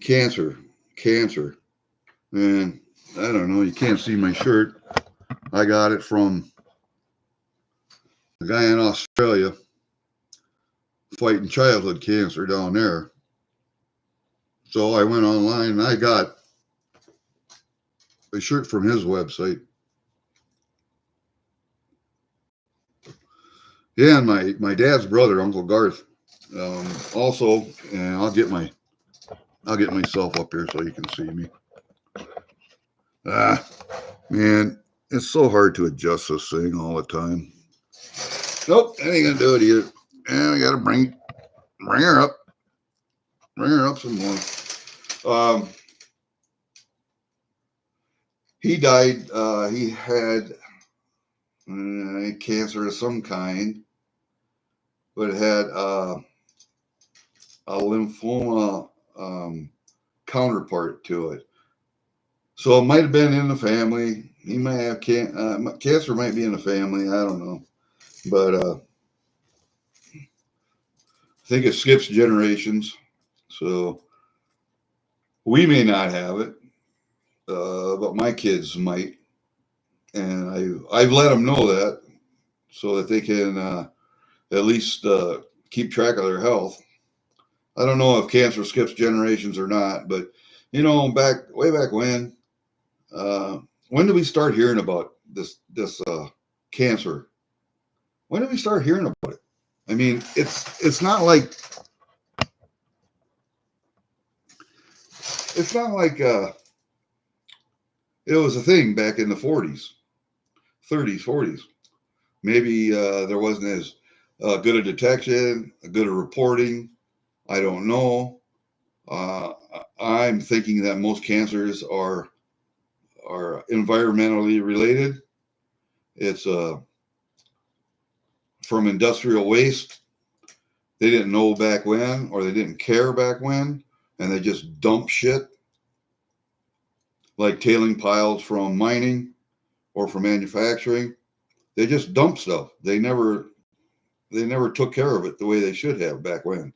cancer. And I don't know, you can't see my shirt. I got it from a guy in Australia fighting childhood cancer down there. So I went online and I got a shirt from his website. Yeah, and my dad's brother, Uncle Garth, also, and I'll get myself up here so you can see me. Ah, man, it's so hard to adjust this thing all the time. Nope, that ain't gonna do it either. And I gotta bring her up some more. He died. He had cancer of some kind, but it had a lymphoma counterpart to it. So it might have been in the family. He may have cancer, might be in the family. I don't know, but I think it skips generations. So we may not have it, but my kids might, and I've let them know that so that they can at least keep track of their health. I don't know if cancer skips generations or not, but way back when did we start hearing about this cancer? When did we start hearing about it? I mean, it's not like it was a thing back in the 40s, 30s, 40s. Maybe there wasn't as good a detection, good a reporting. I don't know. Uh, I'm thinking that most cancers are environmentally related. It's from industrial waste. They didn't know back when, or they didn't care back when, and they just dump shit like tailing piles from mining or from manufacturing. They just dump stuff. They never took care of it the way they should have back when.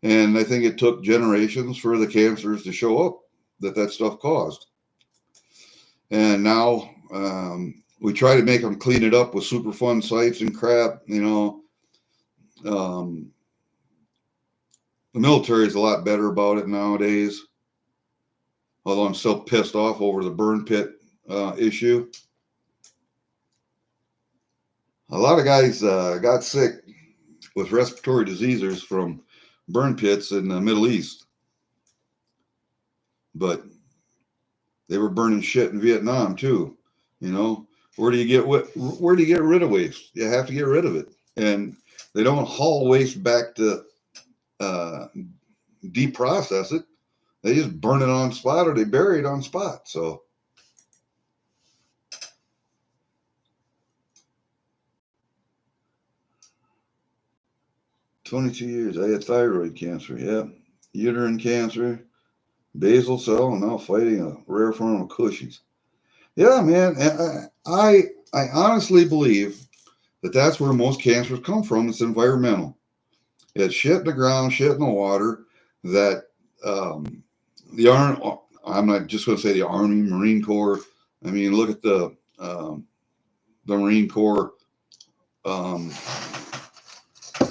And I think it took generations for the cancers to show up that stuff caused. And now we try to make them clean it up with Superfund sites and crap. The military is a lot better about it nowadays. Although I'm still pissed off over the burn pit issue. A lot of guys got sick with respiratory diseases from burn pits in the Middle East, but they were burning shit in Vietnam too. Where do you get rid of waste? You have to get rid of it, and they don't haul waste back to deprocess it. They just burn it on spot, or they bury it on spot. So 22 years. I had thyroid cancer. Yeah, uterine cancer, basal cell, and now fighting a rare form of Cushing's. Yeah, man. And I honestly believe that that's where most cancers come from. It's environmental. It's shit in the ground, shit in the water. That the Army. I'm not just going to say the Army, Marine Corps. I mean, look at the Marine Corps um,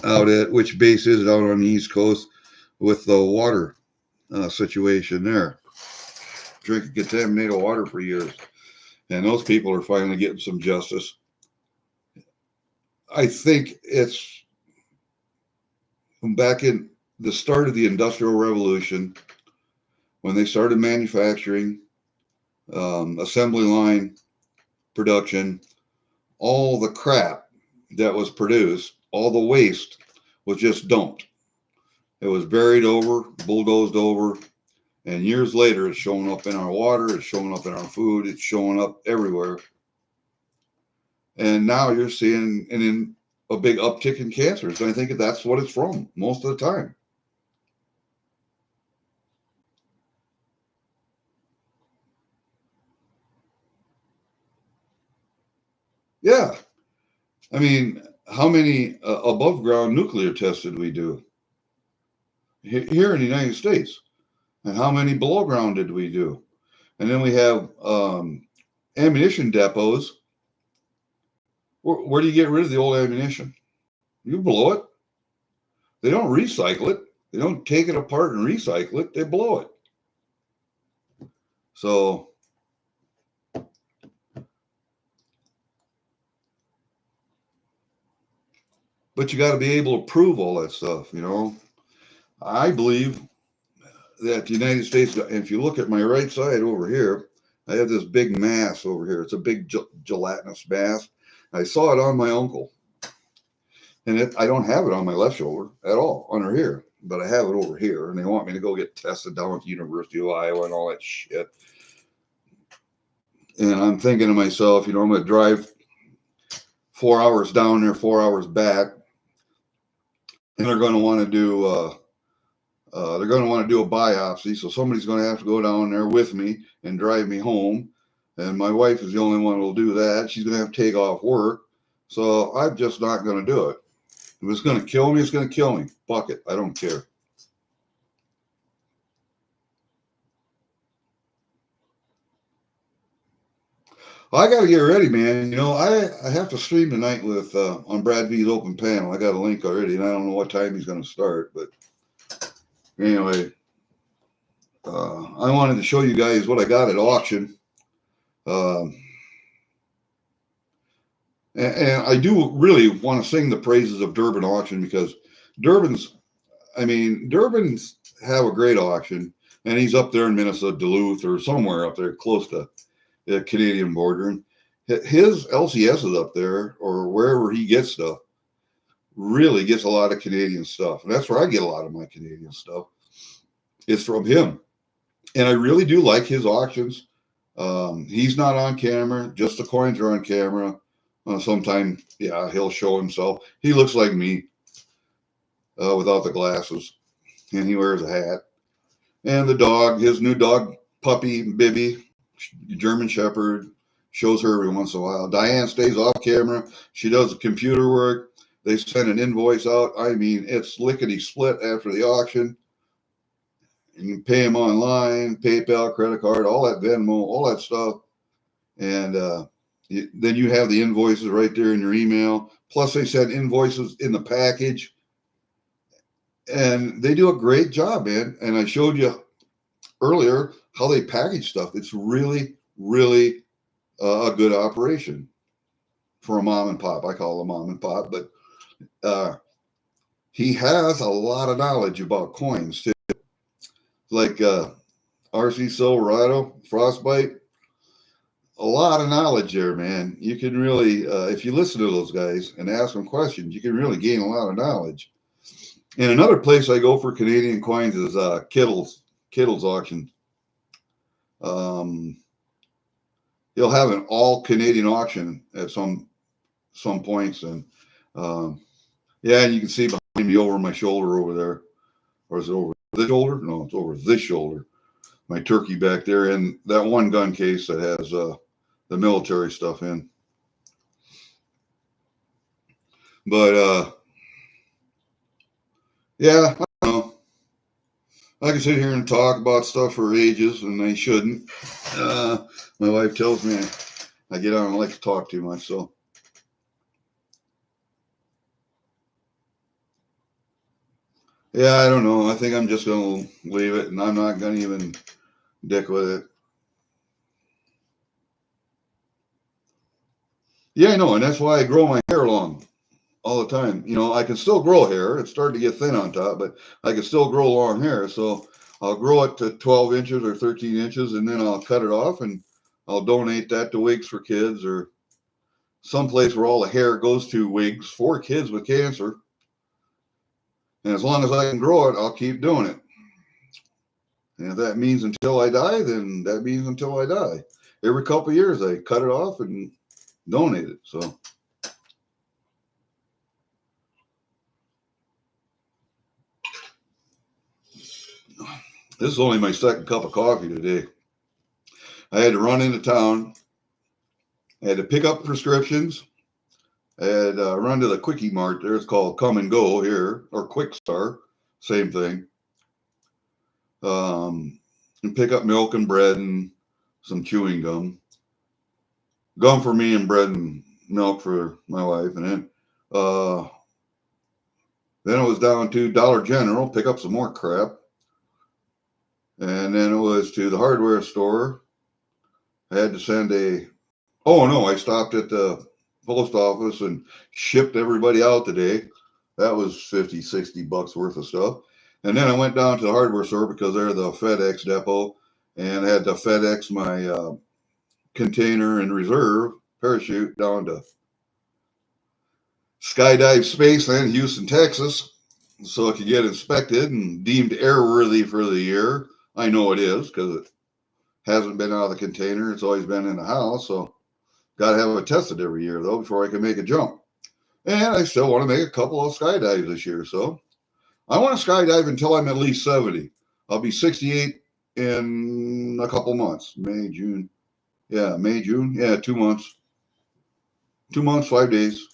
out at which base is it out on the East Coast with the water situation there. Drinking contaminated water for years. And those people are finally getting some justice. I think it's back in the start of the Industrial Revolution when they started manufacturing, assembly line production, all the crap that was produced, all the waste was just dumped. It was buried over, bulldozed over, and years later it's showing up in our water, it's showing up in our food, it's showing up everywhere. And now you're seeing a big uptick in cancers. And I think that's what it's from most of the time. Yeah. I mean, how many above ground nuclear tests did we do here in the United States? And how many below ground did we do? And then we have ammunition depots. Where do you get rid of the old ammunition? You blow it. They don't recycle it. They don't take it apart and recycle it. They blow it. So, but you got to be able to prove all that stuff, I believe that the United States, if you look at my right side over here, I have this big mass over here. It's a big gelatinous mass. I saw it on my uncle. And I don't have it on my left shoulder at all, under here, but I have it over here. And they want me to go get tested down at the University of Iowa and all that shit. And I'm thinking to myself, I'm going to drive 4 hours down there, 4 hours back. And they're going to want to do they're going to want to do a biopsy, so somebody's going to have to go down there with me and drive me home. And my wife is the only one who will do that. She's going to have to take off work. So I'm just not going to do it. If it's going to kill me, it's going to kill me. Fuck it. I don't care. I got to get ready, man. You know, I have to stream tonight with on Brad V's open panel. I got a link already, and I don't know what time he's going to start. But anyway, I wanted to show you guys what I got at auction. And I do really want to sing the praises of Durbin auction because Durbin's have a great auction, and he's up there in Minnesota, Duluth, or somewhere up there close to the Canadian border. And his LCS is up there, or wherever he gets stuff, really gets a lot of Canadian stuff. And that's where I get a lot of my Canadian stuff. It's from him. And I really do like his auctions. He's not on camera, just the coins are on camera. Sometime, yeah, he'll show himself. He looks like me without the glasses, and he wears a hat. And the dog, his new dog, puppy, Bibby, German Shepherd, shows her every once in a while. Diane stays off camera. She does the computer work. They send an invoice out. I mean, it's lickety split after the auction. You can pay them online, PayPal, credit card, all that Venmo, all that stuff. And then you have the invoices right there in your email. Plus, they send invoices in the package. And they do a great job, man. And I showed you earlier how they package stuff. It's really, really a good operation for a mom and pop. I call it a mom and pop. But he has a lot of knowledge about coins, too. Like RC Silverado, Frostbite. A lot of knowledge there, man. You can really, if you listen to those guys and ask them questions, you can really gain a lot of knowledge. And another place I go for Canadian coins is Kittle's auction. He'll have an all Canadian auction at some points, and yeah, and you can see behind me over my shoulder over there, or is it over this shoulder? No, it's over this shoulder. My turkey back there, and that one gun case that has the military stuff in. But yeah, I don't know. I can sit here and talk about stuff for ages, and I shouldn't. My wife tells me I get on and like to talk too much, so. Yeah, I don't know. I think I'm just going to leave it, and I'm not going to even dick with it. Yeah, I know, and that's why I grow my hair long all the time. You know, I can still grow hair. It's starting to get thin on top, but I can still grow long hair. So I'll grow it to 12 inches or 13 inches, and then I'll cut it off, and I'll donate that to Wigs for Kids or someplace where all the hair goes to, Wigs for Kids with Cancer. And as long as I can grow it, I'll keep doing it. And if that means until I die, then that means until I die. Every couple of years, I cut it off and donate it. So this is only my second cup of coffee today. I had to run into town. I had to pick up prescriptions. I had run to the Quickie Mart there. It's called Come and Go here, or Quick Star, same thing. And pick up milk and bread and some chewing gum. Gum for me and bread and milk for my wife. And then it was down to Dollar General, pick up some more crap. And then it was to the hardware store. I had to send I stopped at the post office and shipped everybody out today. That was $50-$60 worth of stuff. And then I went down to the hardware store because they're the FedEx depot, and had to FedEx my container and reserve parachute down to Skydive Spaceland, Houston, Texas, so it could get inspected and deemed airworthy for the year. I know it is because it hasn't been out of the container. It's always been in the house. So got to have it tested every year, though, before I can make a jump. And I still want to make a couple of skydives this year. So I want to skydive until I'm at least 70. I'll be 68 in a couple months. May, June. Yeah, May, June. Yeah, 2 months. 2 months, 5 days.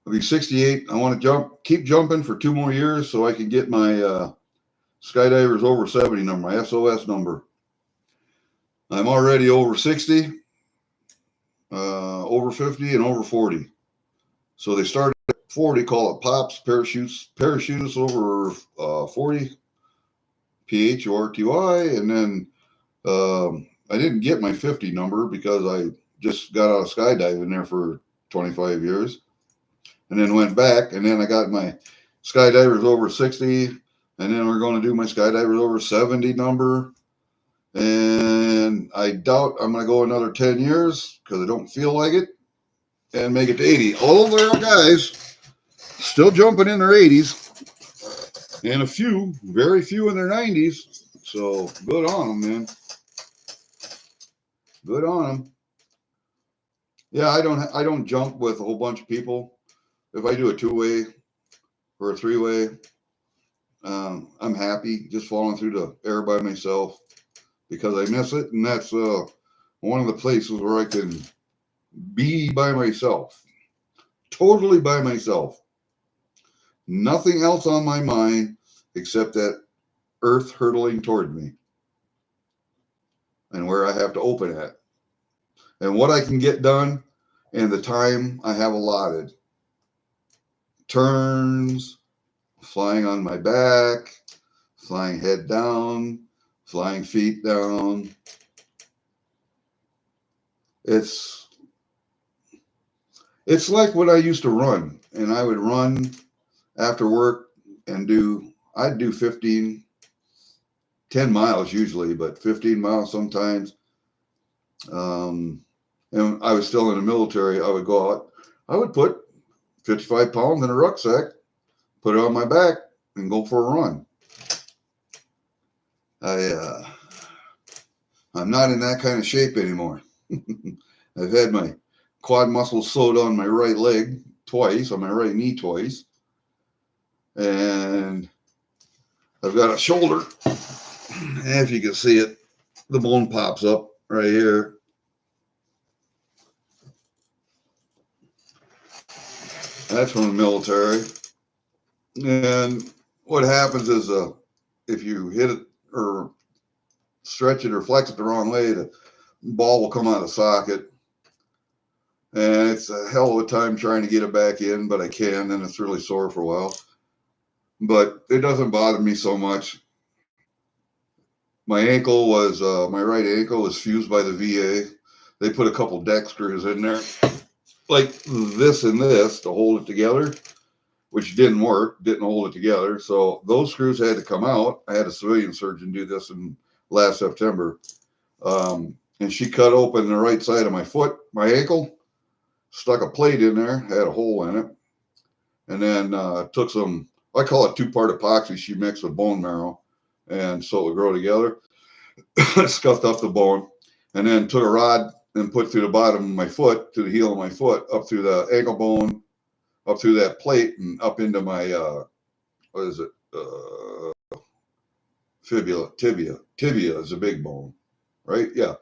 I'll be 68. I want to keep jumping for 2 more years so I can get my skydivers over 70 number, my SOS number. I'm already over 60, over 50, and over 40. So they started at 40, call it pops, parachutists over 40, PHORTY, and then I didn't get my 50 number because I just got out of skydiving there for 25 years, and then went back, and then I got my skydivers over 60, and then we're going to do my skydivers over 70 number. And I doubt I'm going to go another 10 years because I don't feel like it, and make it to 80. Although there are guys still jumping in their 80s, and a few, very few in their 90s. So good on them, man. Good on them. Yeah, I don't jump with a whole bunch of people. If I do a 2-way or a 3-way, I'm happy just falling through the air by myself because I miss it, and that's one of the places where I can be by myself, totally by myself. Nothing else on my mind except that earth hurtling toward me and where I have to open at and what I can get done and the time I have allotted. Turns, flying on my back, flying head down, flying feet down. It's like when I used to run, and I would run after work and I'd do 15, 10 miles usually, but 15 miles sometimes. And I was still in the military. I would go out, I would put 55 pounds in a rucksack, put it on my back, and go for a run. I'm not in that kind of shape anymore. I've had my quad muscles sewed on my right leg twice, on my right knee twice, and I've got a shoulder. If you can see it, the bone pops up right here. That's from the military. And what happens is if you hit it or stretch it or flex it the wrong way, the ball will come out of the socket. And it's a hell of a time trying to get it back in, but I can, and it's really sore for a while. But it doesn't bother me so much. My right ankle was fused by the VA. They put a couple deck screws in there, like this and this, to hold it together, which didn't work, didn't hold it together. So those screws had to come out. I had a civilian surgeon do this in last September. And she cut open the right side of my foot, my ankle, stuck a plate in there, had a hole in it, and then took some, I call it 2-part epoxy she mixed with bone marrow, and so it would grow together. Scuffed up the bone, and then took a rod and put through the bottom of my foot, to the heel of my foot, up through the ankle bone, up through that plate, and up into my, what is it? Fibula, tibia. Tibia is a big bone, right? Yeah.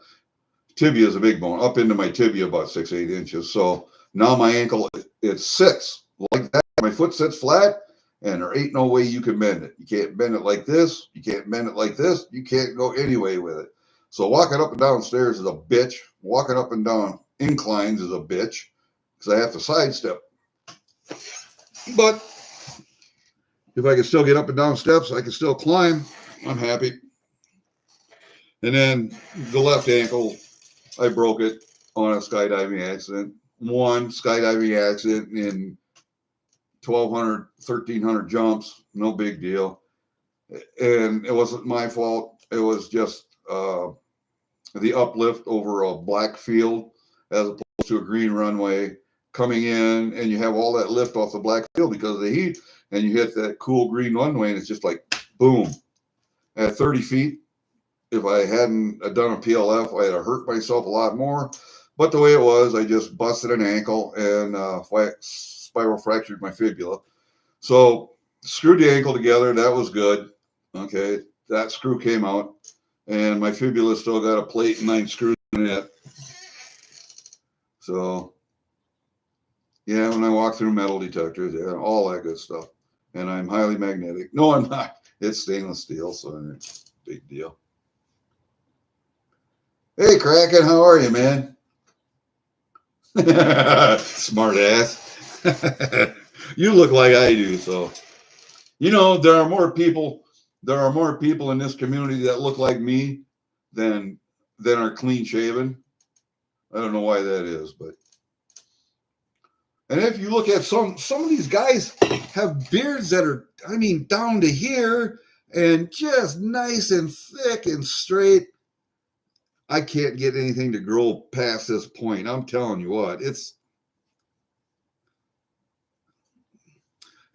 Tibia is a big bone, up into my tibia about 6-8 inches. So now my ankle, it sits like that. My foot sits flat, and there ain't no way you can bend it. You can't bend it like this. You can't bend it like this. You can't go any way with it. So walking up and down stairs is a bitch. Walking up and down inclines is a bitch because I have to sidestep. But if I can still get up and down steps, I can still climb. I'm happy. And then the left ankle, I broke it on a skydiving accident. One skydiving accident in 1,200, 1,300 jumps, no big deal. And it wasn't my fault. It was just the uplift over a black field as opposed to a green runway coming in, and you have all that lift off the black field because of the heat, and you hit that cool green runway, and it's just like boom. At 30 feet, if I hadn't done a PLF, I'd have hurt myself a lot more. But the way it was, I just busted an ankle and spiral fractured my fibula. So Screwed the ankle together. That was good. Okay, that screw came out, and my fibula still got a plate and 9 screws in it. So, yeah, when I walk through metal detectors, yeah, all that good stuff. And I'm highly magnetic. No, I'm not. It's stainless steel, so it's a big deal. Hey, Kraken, how are you, man? Smart ass. You look like I do, so. You know, there are more people. There are more people in this community that look like me than are clean shaven. I don't know why that is, but and if you look at some of these guys have beards that are, I mean, down to here and just nice and thick and straight. I can't get anything to grow past this point. I'm telling you what, it's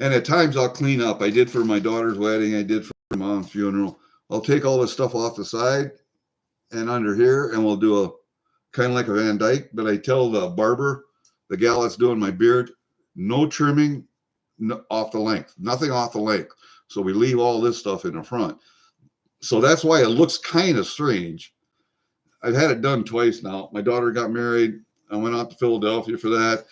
and at times I'll clean up. I did for my daughter's wedding. I did for my mom's funeral. I'll take all this stuff off the side and under here, and we'll do a kind of like a Van Dyke. But I tell the barber, the gal that's doing my beard, no trimming off the length, nothing off the length. So we leave all this stuff in the front. So that's why it looks kind of strange. I've had it done twice now. My daughter got married. I went out to Philadelphia for that.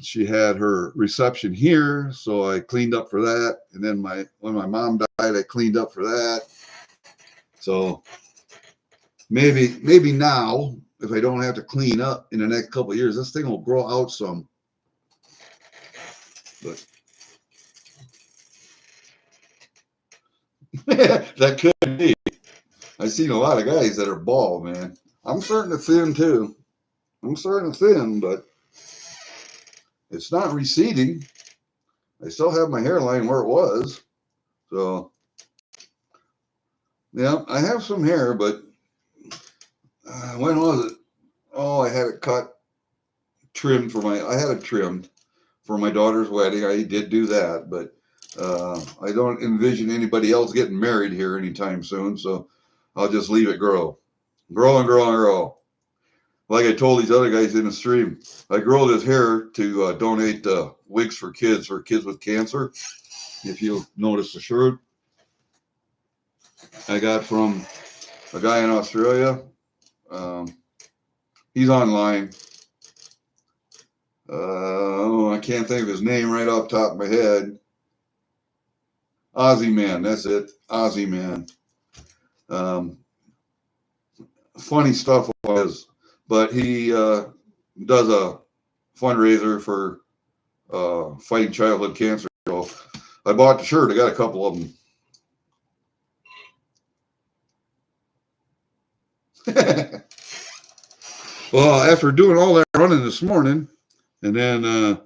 She had her reception here, so I cleaned up for that. And then when my mom died, I cleaned up for that. So maybe now, if I don't have to clean up in the next couple of years, this thing will grow out some. But that could be. I've seen a lot of guys that are bald, man. I'm starting to thin too. I'm starting to thin, but it's not receding. I still have my hairline where it was. So, yeah, I have some hair, but when was it? Oh, I had it trimmed I had it trimmed for my daughter's wedding. I did do that, but I don't envision anybody else getting married here anytime soon. So I'll just leave it grow. Grow and grow and grow. Like I told these other guys in the stream, I grow this hair to donate wigs for kids with cancer. If you notice the shirt I got from a guy in Australia. He's online. I can't think of his name right off the top of my head. Aussie Man, that's it. Aussie Man. Funny stuff was, but he does a fundraiser for fighting childhood cancer. So I bought the shirt. I got a couple of them. Well, after doing all that running this morning and then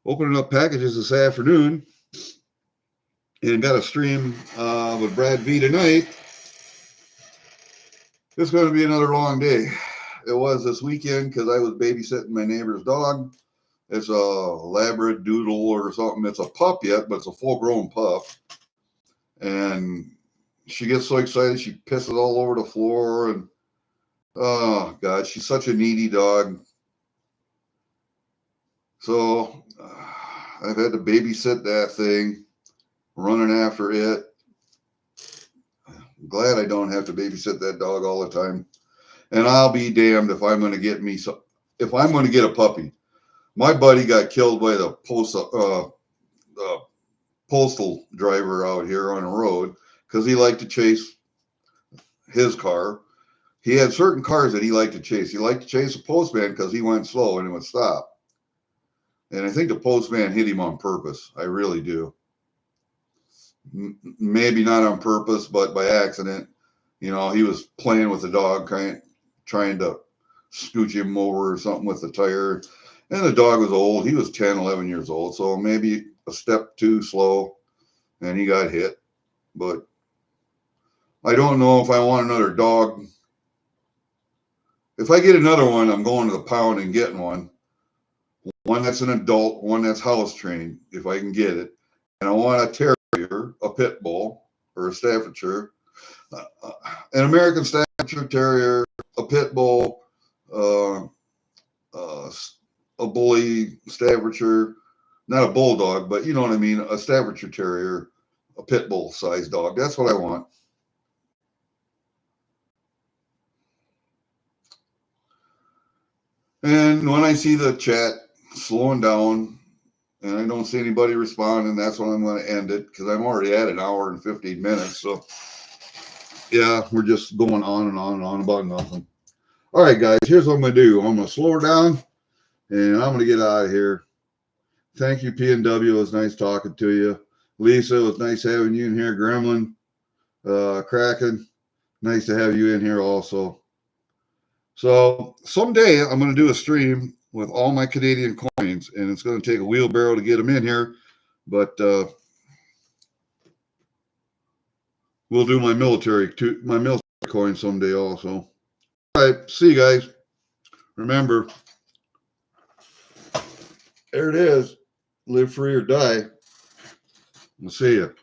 opening up packages this afternoon and got a stream with Brad V tonight, it's going to be another long day. It was this weekend because I was babysitting my neighbor's dog. It's a Labradoodle or something. It's a pup yet, but it's a full-grown pup. And she gets so excited, she pisses all over the floor. And, oh, God, she's such a needy dog. So I've had to babysit that thing, running after it. I'm glad I don't have to babysit that dog all the time. And I'll be damned if I'm going to get a puppy. My buddy got killed by the postal driver out here on the road because he liked to chase his car. He had certain cars that he liked to chase. He liked to chase a postman because he went slow and it would stop. And I think the postman hit him on purpose. I really do. Maybe not on purpose, but by accident. You know, he was playing with the dog, trying to scooch him over or something with the tire. And the dog was old. He was 10, 11 years old. So maybe a step too slow and he got hit. But I don't know if I want another dog. If I get another one, I'm going to the pound and getting one. One that's an adult, one that's house trained, if I can get it. And I want a terrier, a pit bull, or a Staffordshire. An American Staffordshire Terrier, a pit bull, a bully Staffordshire, not a bulldog, but you know what I mean, a Staffordshire Terrier, a pit bull sized dog. That's what I want. And when I see the chat slowing down and I don't see anybody responding, that's when I'm going to end it, because I'm already at an hour and 15 minutes. So, yeah, we're just going on and on and on about nothing. All right, guys, here's what I'm going to do. I'm going to slow her down, and I'm going to get out of here. Thank you, P&W. It was nice talking to you. Lisa, it was nice having you in here. Gremlin, Kraken, nice to have you in here also. So someday I'm going to do a stream with all my Canadian coins, and it's going to take a wheelbarrow to get them in here, but we'll do my military coin someday also. All right, see you guys. Remember, there it is. Live free or die. We'll see you.